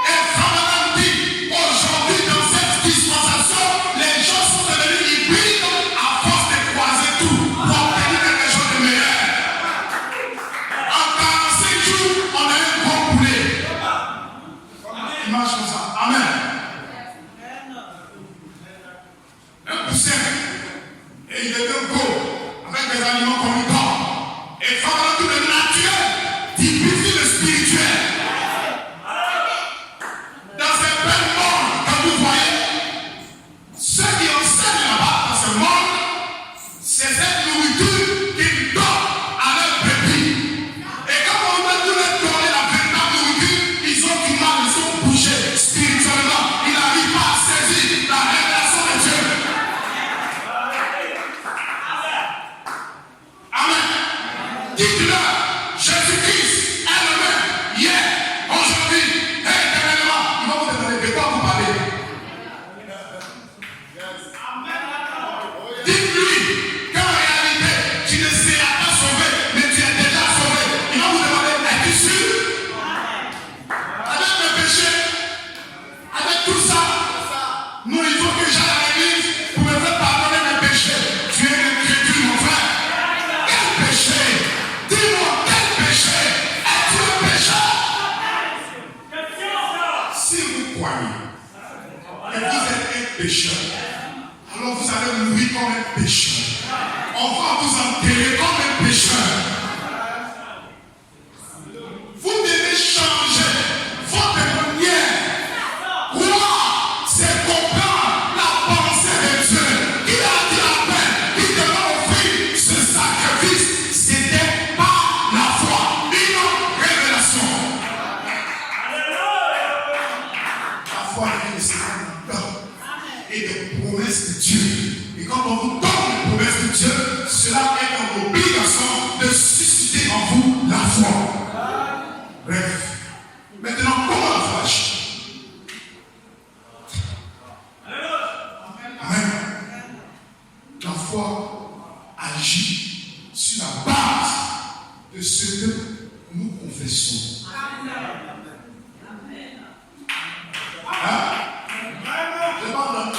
Et Abraham dit, aujourd'hui dans cette dispensation, les gens sont devenus hybrides à force de croiser tout pour obtenir quelque chose de meilleur. En 45 jours, on a un bon poulet. Il marche comme ça. Amen. Un poussin. Et il est un go avec des aliments communicants. Et pendant tout le naturel, typifie le spirituel. Dans un bel monde, quand vous voyez, ceux qui enseignent là-bas dans ce monde, c'est cette nourriture qu'ils donnent à leurs bébés. Et quand on va tout leur donner la véritable nourriture, ils ont du mal, ils sont bougés spirituellement. Ils n'arrivent pas à saisir la révélation de Dieu. Amen. Dites-leur, Jésus-Christ est le même, hier, aujourd'hui, et éternellement. Il va vous demander de quoi vous parlez. Dites-lui qu'en réalité, tu ne seras pas sauvé, mais tu es déjà sauvé. Il va vous demander, es-tu sûr? Avec le péché, avec tout ça, nous, il faut que j'aille à l'église pour me faire pardonner mes péchés. Tu es incrédule, mon frère. Quel péché? Dis-moi, quel péché? Es-tu un pécheur? Si vous croyez et vous êtes un pécheur, alors vous allez mourir comme un pécheur. On va vous enterrer comme un pécheur. Vous devez changer votre manière. Croire, c'est comprendre la pensée de Dieu. Il a dit à peine, il devait offrir ce sacrifice. C'était pas la foi, une révélation. La foi vient de ce qu'on entend et des promesses de Dieu. Et quand on vous donne les promesses de Dieu, cela est une obligation de susciter en vous la foi. Bref. Maintenant, comment la foi agit? Amen. La foi agit sur la base de ce que nous confessons. Hein? Je parle d'un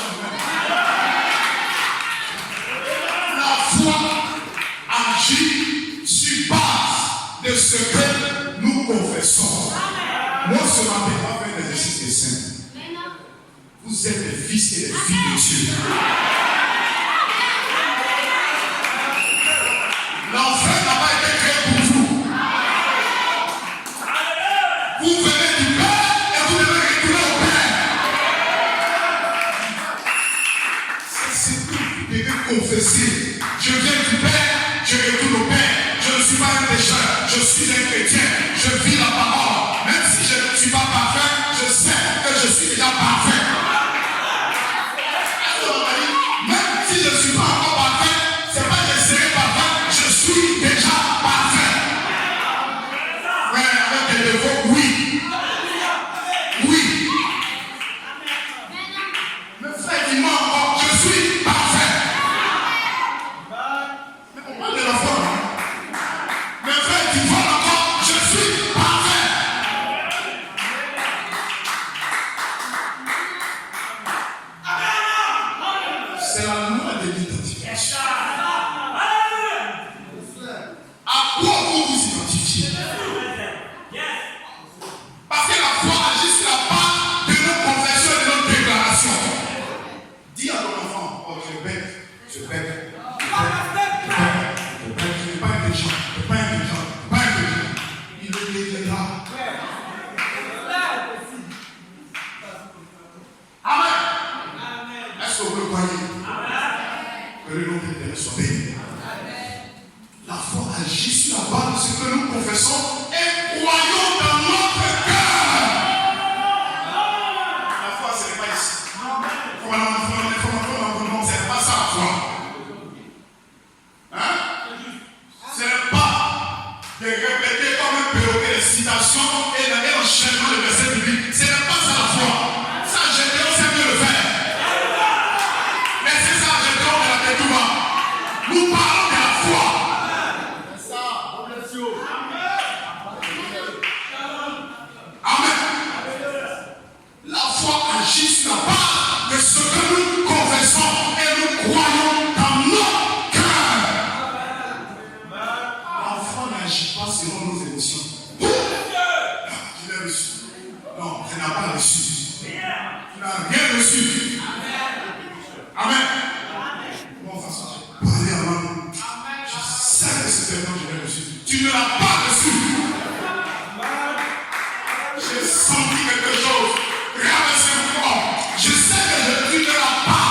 La foi agit sur base de ce que nous confessons. Moi, ce matin, on va faire un exercice de simple. Vous êtes des fils et des filles de Dieu. L'enfer n'a pas été créé pour vous. Vous venez du Père et vous devez retourner au Père. C'est tout. devez confesser. Je viens du Père, je retourne au Père. Je ne suis pas un pécheur, je suis un chrétien. Je vis la parole. Même si je ne suis pas parfait, je sais que je suis déjà parfait. Même si je ne suis pas encore parfait, c'est pas que je serai parfait, je suis déjà parfait. Ouais, avec des dévots, oui. Oui. Mais frère, dis-moi encore, je suis parfait. Mais on parle de la foi. Mais frère, dis-moi encore, je suis parfait. C'est la loi de l'identification. À quoi vous vous identifiez? Parce que la foi agit sur la base de nos confessions et de nos déclarations. Dis à ton enfant, oh je bête, je n'ai pas intelligent, il le deviendra. Amen. Est-ce que vous le croyez? Que le nom de Dieu soit béni. La foi agit sur la base de ce que nous confessons et croyons dans notre cœur. La foi, ce n'est pas ici. Ce n'est pas ça la foi. Hein? Ce n'est pas de répéter comme un perroquet les citations et l'enchaînement de versets bibliques. Ce n'est pas ça la foi. Ça, Gédéon sait mieux le faire. Mais c'est ça, Gédéon de la Tétouba. Nous parlons de la foi. Amen. La foi agit sur la base de ce que nous confessons et nous croyons dans nos cœurs. La foi n'agit pas selon nos émotions. Je l'ai reçu. Non, tu n'as pas reçu. Tu n'as rien reçu. Amen. Bon, façon, j'ai parlé avant. Je sais que c'est tellement que je l'ai reçu. Tu ne l'as pas reçu. J'ai senti quelque chose. Traversez-moi. Je sais que tu ne l'as pas.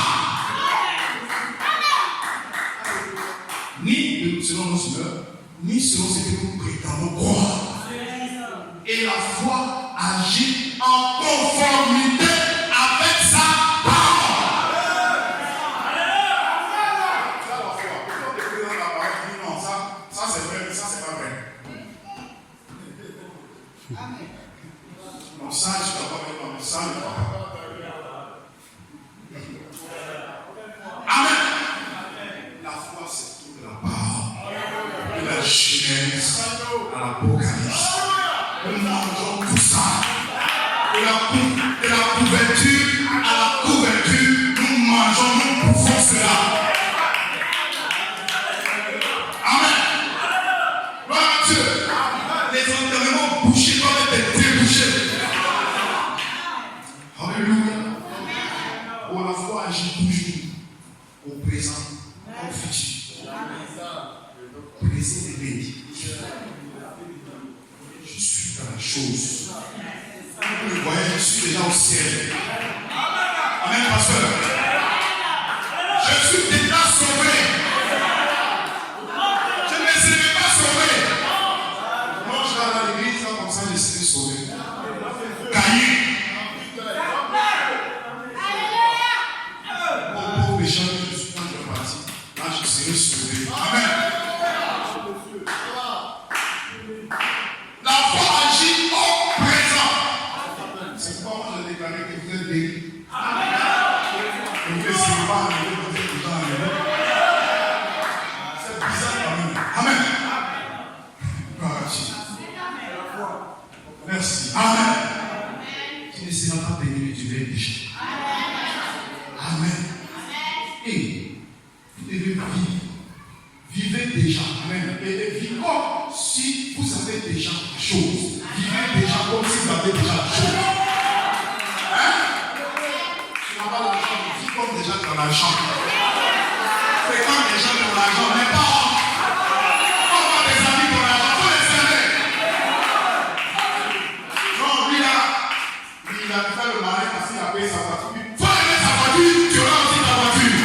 Ni selon nos humeurs, ni selon ce que nous prétendons croire. Et la foi agit en conformité avec sa parole. Ça, la foi. Quand tu es dans la parole, tu dis non, ça c'est vrai, mais ça c'est pas vrai. Amen. Non, ça, je ne peux pas dire, mais ça, je ne peux pas. Amen. La foi, c'est toute la parole. De la Genèse à l'Apocalypse. Nous mangeons tout ça. De la couverture à la couverture, nous mangeons, nous bouffons cela. Amen. Gloire à Dieu. Les enterrements bouchés doivent être débouchés. Alléluia. Oh, la foi agit toujours au présent, au futur. Présent et béni. Je suis dans la chose. Vous le voyez, je suis déjà au ciel. Amen, pasteur. Je suis déjà sauvé. Je ne serai pas sauvé. Moi, je vais à l'église, comme ça, je serai sauvé. Caillé. Mon pauvre pécheur, je suis quand je vais partir. Là, je serai sauvé. Amen. La foi agit au présent. C'est pourquoi moi j'ai déclaré que vous êtes guéris. Amen. Vous ne laissez pas arriver, vous êtes déjà arrivé. C'est bizarre quand même. Amen. Merci. Amen. Tu ne seras pas béni, mais tu vas être déchet. Amen. Et vous devez vivre. Vivez déjà. Amen. Et vivez comme si vous avez déjà la chose. Vivez déjà comme si vous avez déjà la chose. Hein? Tu n'as pas l'argent, vis comme déjà tu as l'argent. Fréquente déjà ton argent, mais pas honte. On va des amis pour l'argent, il faut les serrer. Non, lui là, il a fait le malin parce qu'il a payé sa voiture. Il faut aimer sa voiture, tu auras aussi ta voiture.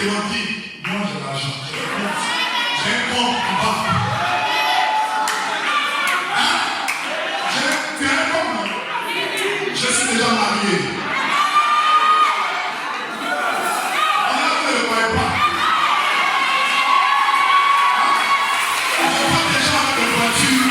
Ils m'ont dit, moi j'ai l'argent, j'ai un compte en bas. Hein? Tu as un compte? Je suis déjà marié. On ne le voyait pas. On ne voit pas des gens avec une voiture.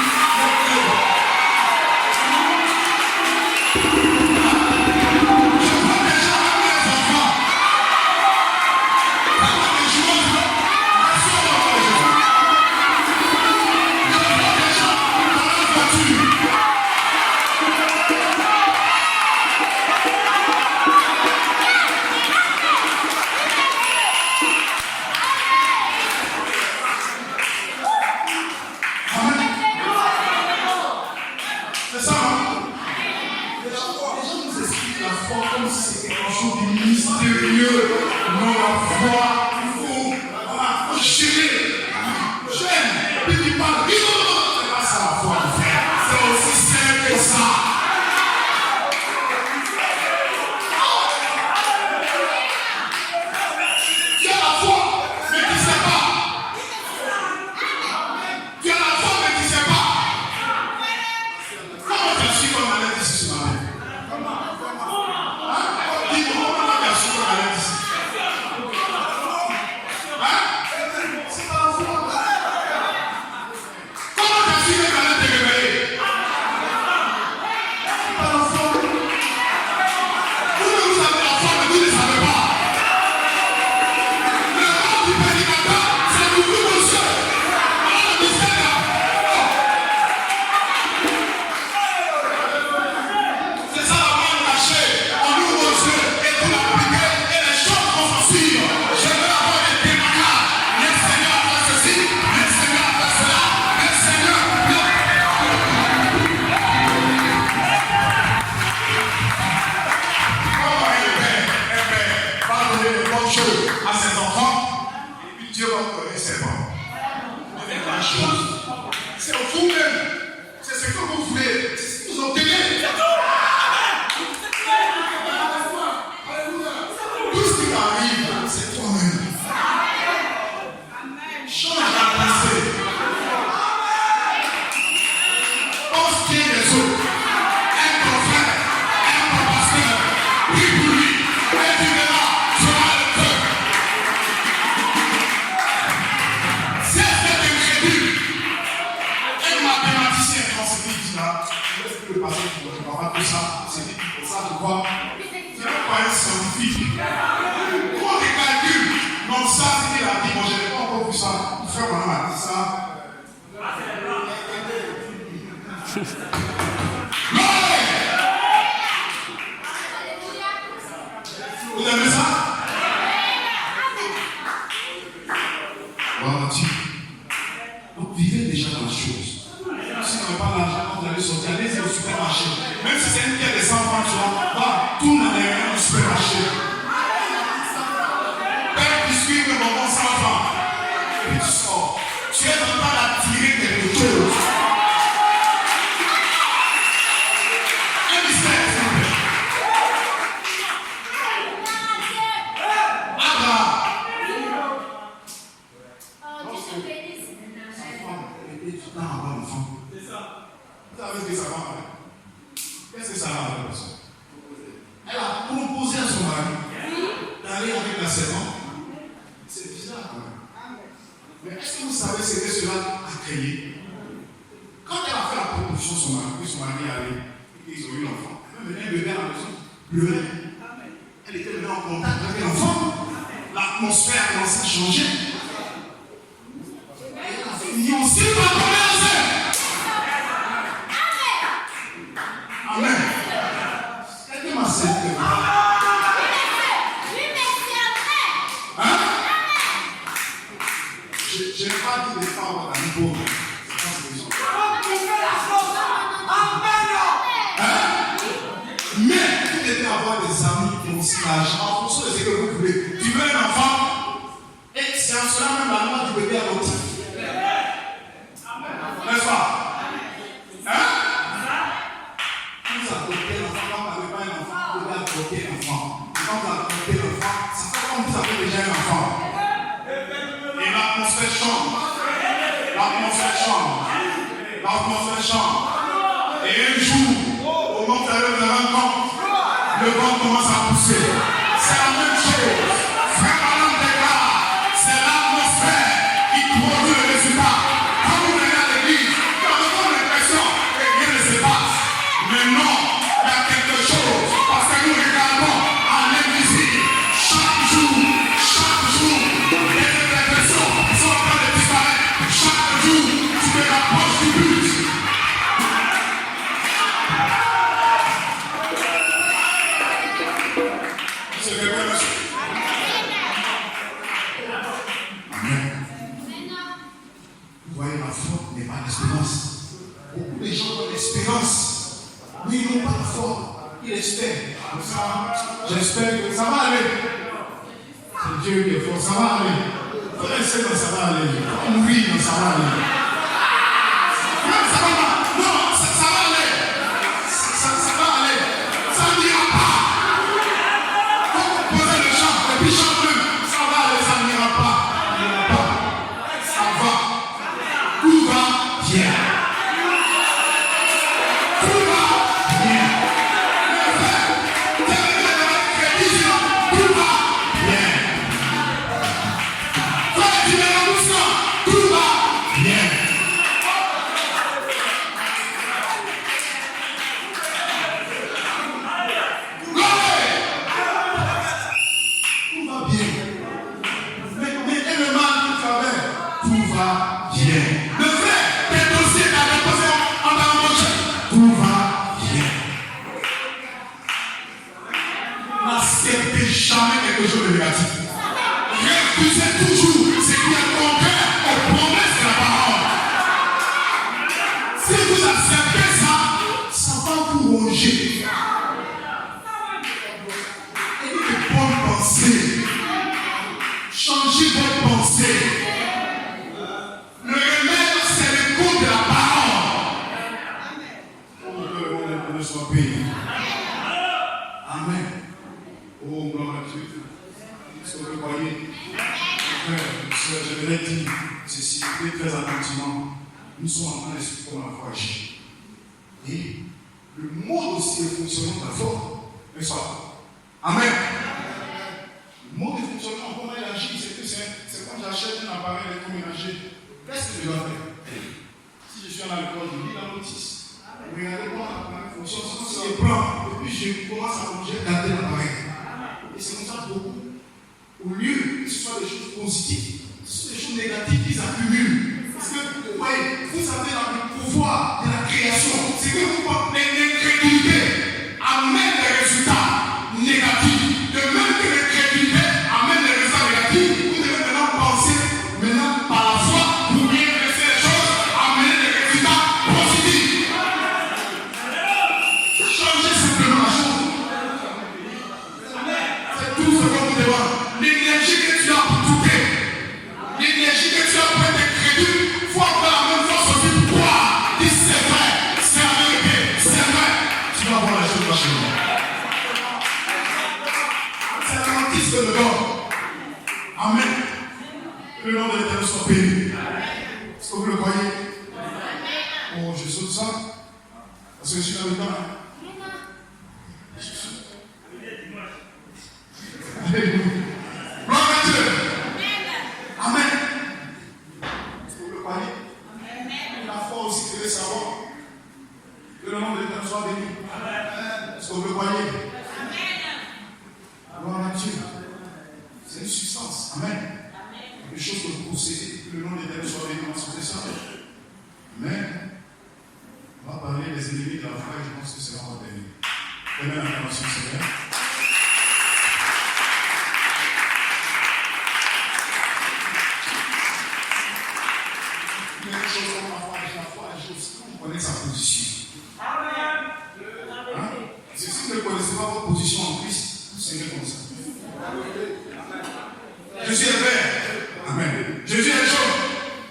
Vous aimez ça? Voilà, vous vivez déjà dans la chose. Si vous n'avez pas l'argent, vous allez sortir, allez au supermarché. Même si c'est une pièce de 100 francs, tu vas tout n'en est rien au supermarché. Père biscuit de bonbons 100 francs. Et puis tu sors. Tu es en train d'attirer quelque chose. Qu'est-ce que ça va avec la personne? Elle a proposé à son mari d'aller avec la servante. C'est bizarre quand même. Mais est-ce que vous savez ce que cela a créé? Quand elle a fait la proposition à son mari, que son mari est allé, et qu'ils ont eu l'enfant, elle venait le bébé à la maison, pleurait. Elle était venue en contact avec l'enfant. L'atmosphère a commencé à changer. Elle a fini aussi par tomber enceinte. Amen. Quelqu'un m'a servi. Hein? Je n'ai pas dit de pas avoir un niveau. Hein? Mais vous devez avoir des amis qui ont aussi l'argent en fonction de ce que vous voulez. Tu veux un enfant et c'est en cela même la loi du bébé adoptif. N'est-ce pas? Hein? Vous adoptez l'enfant, quand vous n'avez pas un enfant, vous devez adopter l'enfant. Quand vous adoptez l'enfant, ça fait comme vous avez déjà un enfant. l'atmosphère change. L'atmosphère change. L'atmosphère change. Et un jour, au moment où tu arrives devant le compte, le vent commence à pousser. C'est la même chose. Frère Madame déclare, c'est l'atmosphère qui produit le résultat. Quand vous venez à l'église, vous avez comme l'impression que rien ne se passe. Mais non, il y a quelque chose. Parce que nous regardons en invisible. Chaque jour, les impressions sont en train de disparaître. Chaque jour, tu te rapproches du but. C'est quelqu'un de suite. Amen. Vous voyez, la foi n'est pas l'espérance. Beaucoup de gens ont l'espérance, mais ils n'ont pas la foi. Ils espèrent. J'espère que ça va aller. C'est Dieu qui est fort, ça va aller. Faut rester dans ça va aller. Faut mourir dans ça va aller. Non, ça va pas. Non, ça va aller. Ça va aller. Ça n'ira pas. Faut poser le chant, et puis chante même. Ça va aller, ça n'ira pas. Ça n'ira pas. Ça va. Tout va bien. Tout va bien. Tout va bien. Tout va bien. Tout va bien. Mais et le mal que tu avais, tout va bien. Le fait tes dossiers t'as déposé en embauché, tout va bien. N'acceptez jamais quelque chose de négatif. Refusez toujours ce qui est contraire aux promesses de la parole. Si vous acceptez ça, ça va vous ronger. Ayez de bonnes pensées. Changez votre pensée. Le remède, c'est l'écoute de la parole. Oh, que le soit payé. Amen. Oh, gloire à Dieu. Est-ce que vous croyez? Frère, je vais dire ceci très attentivement. Nous sommes en train d'expliquer comment la foi agit. Et le mode aussi de fonctionnement de la foi, n'est-ce pas? Amen. Le mode de fonctionnement, comment il agit, c'est quand j'achète un appareil électroménager. Qu'est-ce que je dois faire? Si je suis à l'école, je lis la notice. Regardez comment l'appareil fonctionne. Si je prends, et puis je commence à manger, garder l'appareil. Et c'est comme ça beaucoup. Au lieu que ce soit des choses positives, ce sont des choses négatives qui s'accumulent. Parce que, vous voyez, vous avez le pouvoir de la création. C'est que vous portez l'incrédulité amène des résultats négatifs. De même que l'incrédulité amène des résultats négatifs, vous devez maintenant penser, par la foi, vous pouvez laisser les choses amener des résultats positifs. Changez simplement la chose. C'est tout ce qu'on vous demande. L'énergie que tu as pour tout l'énergie que tu as pour être crédule, il faut avoir la même force aussi pour toi. Dis c'est vrai, c'est la vérité, c'est vrai. Tu vas voir la chose marcher. C'est la notice de l'homme. Amen. Que le nom de l'Éternel soit béni. Est-ce que vous le croyez? Oh, je saute ça. Parce que je suis dans le temps. Alléluia. Gloire à Dieu. Amen. Est-ce que vous le croyez? La foi aussi, vous devez savoir que le nom de l'Éternel soit béni. Est-ce que vous le croyez? Gloire à Dieu. C'est une substance. Amen. Une chose que vous possédez, que le nom de l'Éternel soit béni dans ce ça. Amen. On va parler des ennemis de la foi et je pense que c'est là qu'on va terminer. Prenez l'intervention, Seigneur. Quelque chose comme la foi agit aussi quand vous connaissez sa position. Hein? Si vous ne connaissez pas votre position en Christ, vous serez comme ça. Jésus est vert. Amen. Jésus est jaune.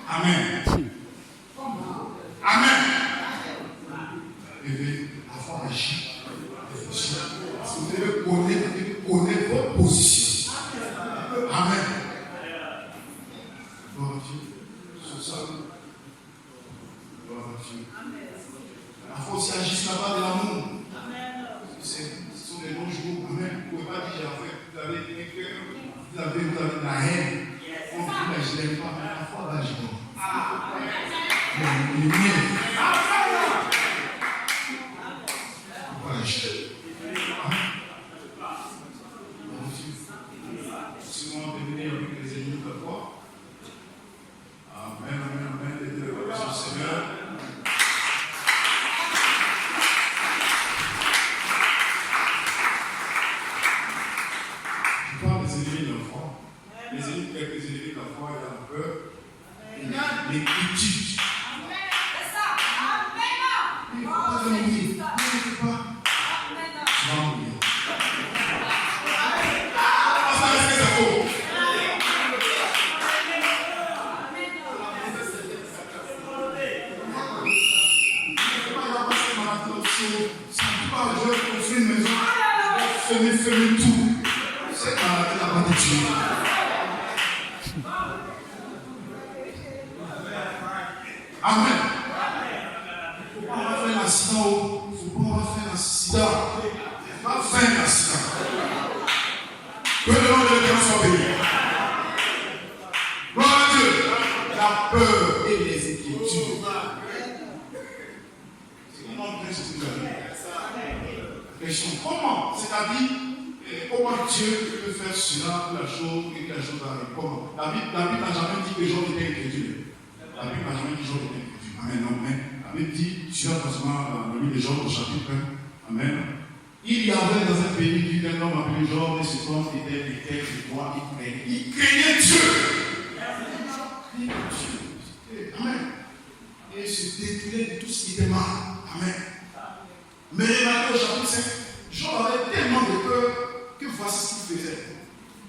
Amen. Amen. Et la foi agit. Vous devez connaître votre position. Amen. Bon Dieu. tout ça. La force agisse là-bas de l'amour. Ce sont des bons jours. Amen. Vous ne pouvez pas dire, vous avez un cœur, vous avez de la haine. On dit, mais je ne l'aime pas, mais la foi va agir. Voilà, souvent devenir avec les ennemis de foi. Amen, amen, amen. Les deux au Seigneur. Je parle des ennemis de la foi. Les ennemis de la foi, il y a la peur, il y a les critiques. C'est ça. Amen. Il ne faut pas te mourir. Ne pas. Tu vas mourir. Fermez tout. Cette maladie n'a pas de tuer. Amen. Il ne faut pas avoir fait un accident. Il ne faut pas avoir fait un accident. Pas faire un accident. Que le nom de Dieu soit béni. Gloire à Dieu. La peur et les inquiétudes. C'est comment Dieu se trouve. Question. Comment? C'est-à-dire, comment Dieu peut faire cela, la chose, et que la chose arrive? Comment? La Bible n'a jamais dit que Job était incrédule. La Bible n'a jamais dit que Job était incrédule. Amen. Non, mais la Bible dit, sur le livre de Job au chapitre 1. Amen. Il y avait dans un pays un homme appelé Job, et cet homme était l'éternel de toi, il craignait Dieu. Amen. Et il se détournait de tout ce qui était mal. Amen. Mais remarquez au chapitre 5, Job avait tellement de peur que voici ce qu'il faisait.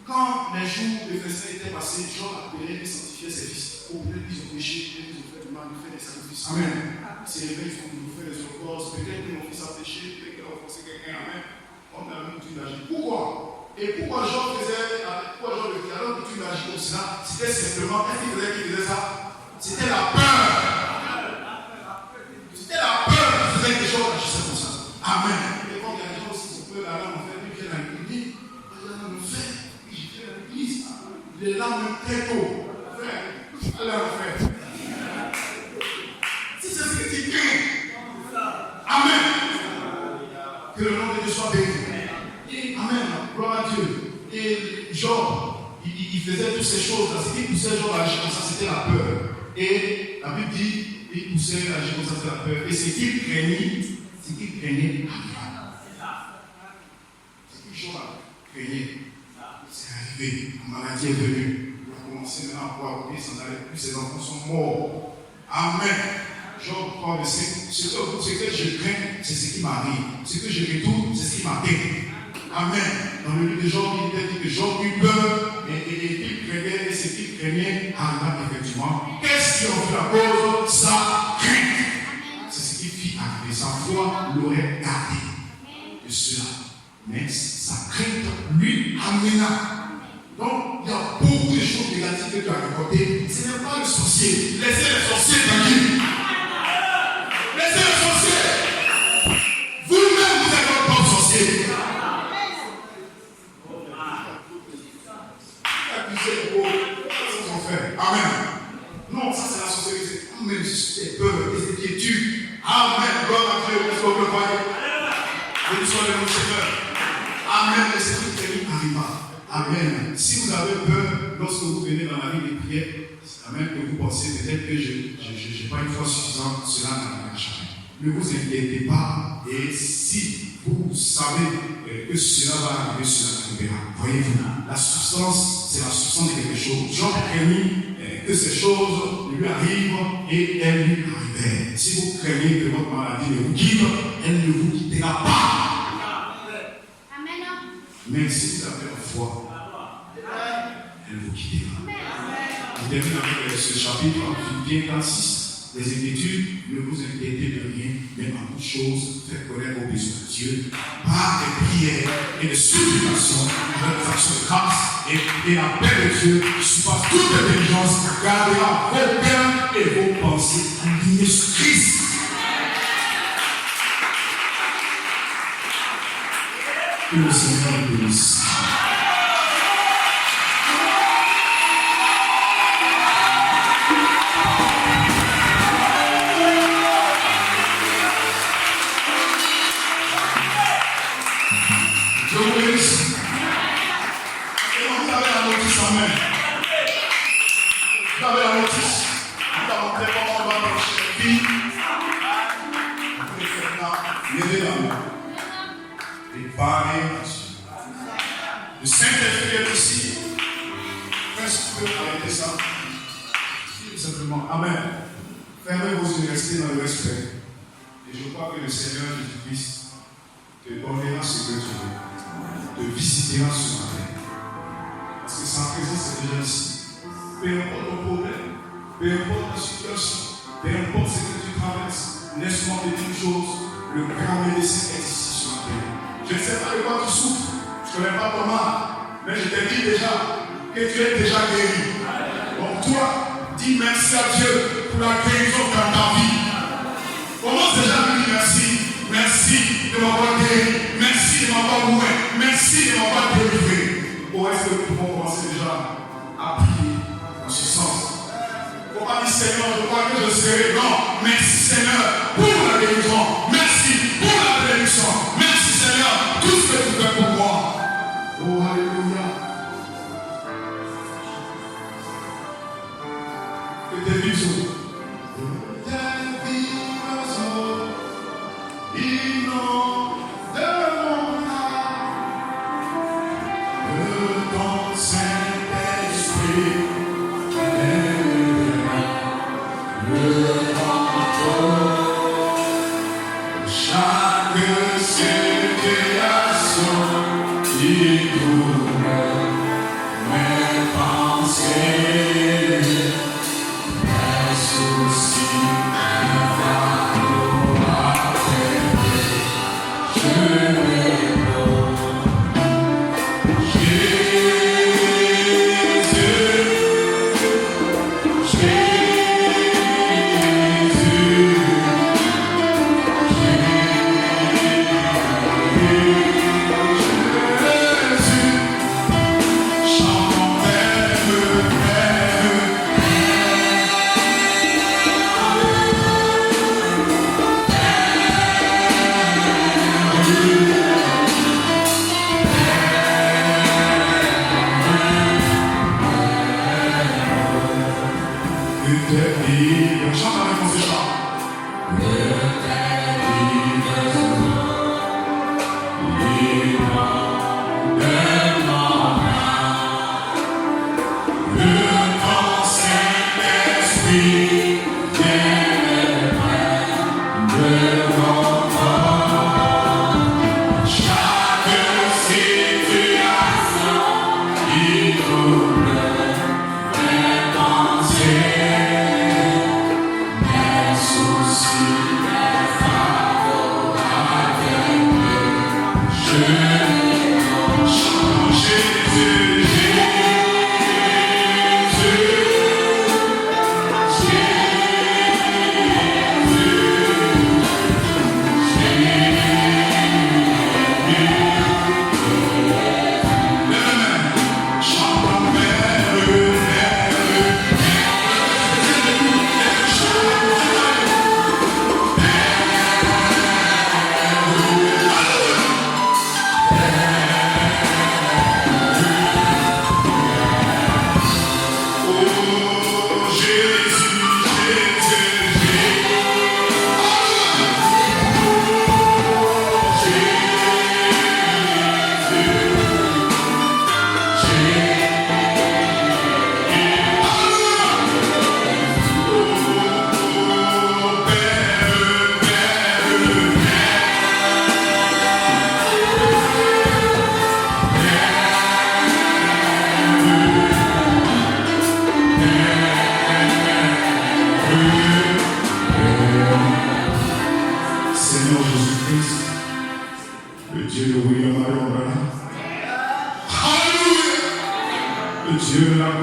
Quand les jours de festin étaient passés, Job appelait et sanctifiait ses fils. Au lieu qu'ils ont péché, ils ont fait du mal, ils ont fait des sacrifices. Amen. Ces réveils font nous faire des efforts. Peut-être que mon fils a péché, peut-être qu'il a offensé quelqu'un. Amen. On a l'habitude d'agir. Pourquoi? Et pourquoi Job le faisait l'habitude d'agir comme cela? C'était simplement, qu'est-ce qu'il faisait ça? C'était la peur. C'était la peur qui faisait que Job agissait comme ça. Amen. Et quand il y a des gens aussi qui peuvent aller en enfer, ils viennent à l'église, ils viennent en enfer, ils viennent à l'église. Les larmes très tôt. Frère, allez en enfer. Si c'est ce que tu crains. Amen. Que le nom de Dieu soit béni. Amen. Gloire à Dieu. Et Job, il faisait toutes ces choses-là. Ce qui poussait Job à agir comme ça, c'était la peur. Et la Bible dit, il poussait à agir comme ça, c'était la peur. Et ce qu'il craignait, arriva. Ce que Job craignait, c'est arrivé. La maladie est venue. Il a commencé maintenant à pouvoir oublier, s'en allait plus, ses enfants sont morts. Amen. Job 3, verset 5. Ce que je crains, c'est ce qui m'arrive. Ce que je retourne, c'est ce qui m'atteint. Amen. Dans le livre de Job, il était dit que Job eut peur et il craignait, et ce qu'il craignait arriva effectivement. Qu'est-ce qui en fut la cause? Sa crainte. C'est ce qui fit arriver. Sa foi l'aurait gardé de cela. Mais sa crainte lui amena. Donc, il y a beaucoup de choses négatives que tu as récoltées. Ce n'est pas le sorcier. Laissez les sorciers tranquilles. Laissez les sorciers. Vous-même, vous êtes votre propre sorcier. Amen. Non, ça c'est la sorcellerie. Même si c'est peur, des inquiétudes. Amen. Gloire à Dieu. Est-ce qu'on peut voir? Béni soit le nom du Seigneur. Amen. Et c'est tout ce qui arriva. Amen. Si vous avez peur, lorsque vous venez dans la vie des prières, amen, que vous pensez peut-être que je n'ai pas une foi suffisante, cela n'arrivera jamais. Ne vous inquiétez pas. Et si vous savez que cela va arriver, cela arrivera. Voyez-vous, la substance, c'est la substance de quelque chose. Job craignit que ces choses lui arrivent et elles lui arrivèrent. Si vous craignez que votre maladie ne vous quitte, elle ne vous quittera pas. Amen. Mais si vous avez la foi, elle vous quittera. Je termine avec ce chapitre, Philippiens 4, 6. les inquiétudes, ne vous inquiétez de rien, mais en toute chose, faites connaître vos besoins à Dieu par des prières et des supplications, notre action de grâce et la paix de Dieu qui surpasse toute intelligence, gardera vos cœurs et vos pensées alignés sur Christ. Que le Seigneur nous bénisse. Je vous bénisse. Et vous avez la notice en main. Vous avez la notice. Vous avez montré comment on va approcher les filles. Vous pouvez faire là, levez la main. Et parler à Dieu. Le Saint-Esprit est ici. Est-ce que vous pouvez arrêter ça? Tout simplement. Amen. Fermez vos yeux, restez dans le respect. Et je crois que le Seigneur Jésus-Christ te donnera ce que tu veux. Te visitera ce matin. Parce que sa présence est déjà ici. Peu importe ton problème, peu importe ta situation, peu importe ce que tu traverses, laisse-moi te dire une chose, le grand médecin est ici ce matin. Je ne sais pas de quoi tu souffres, je ne connais pas ton mal, mais je te dis déjà que tu es déjà guéri. Donc toi, dis merci à Dieu pour la guérison dans ta vie. Commence déjà à lui dire merci. Merci de m'avoir guéri. Merci de m'avoir ouvert. Merci de m'avoir délivré. Ou est-ce que nous pouvons commencer déjà à prier dans ce sens? Il ne faut pas dire Seigneur, je crois que je serai. Non, merci Seigneur pour la guérison. Merci pour la bénédiction. Merci Seigneur, tout ce que tu fais pour moi. Oh, alléluia. Que tes vies s'ouvrent.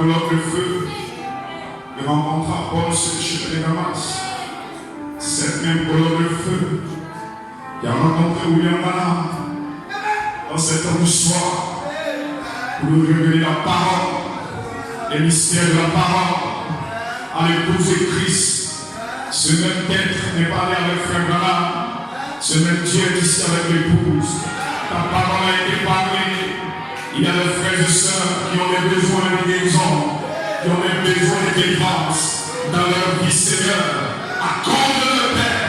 colonne de feu et rencontra Paul sur le chemin de Damas. Cette même colonne de feu qui a rencontré William Branham dans cette heure du soir pour nous révéler la parole, les mystères de la parole à l'épouse de Christ. Ce même être n'est pas allé avec frère Branham. Ce même Dieu est ici avec l'épouse. Ta parole a été parlée. Il y a des frères et sœurs qui ont des besoins de guérison, qui ont des besoins de délivrance dans leur vie, Seigneur. Accorde leur Père.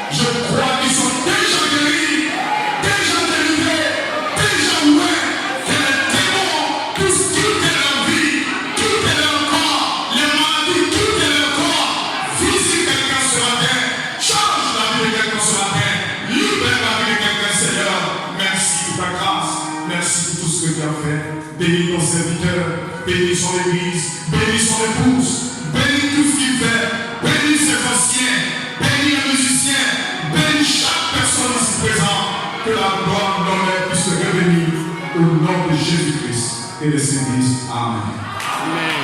Je crois qu'ils sont déjà guéris, déjà délivrés, déjà ouverts. Que les démons, tout est leur vie, tout est leur corps, les maladies, tout est leur corps. Visite quelqu'un ce matin, change la vie de quelqu'un ce matin, libère la vie de quelqu'un, Seigneur. Merci pour ta grâce, merci pour tout ce que tu as fait. Bénis ton serviteur, bénis son église, bénis son épouse, bénis tout ce qu'il fait, bénis ses anciens, bénis les musiciens, bénis chaque personne ici présente. Que la gloire, l'honneur puisse se revenir au nom de Jésus-Christ et de ses disent Amen. Amen.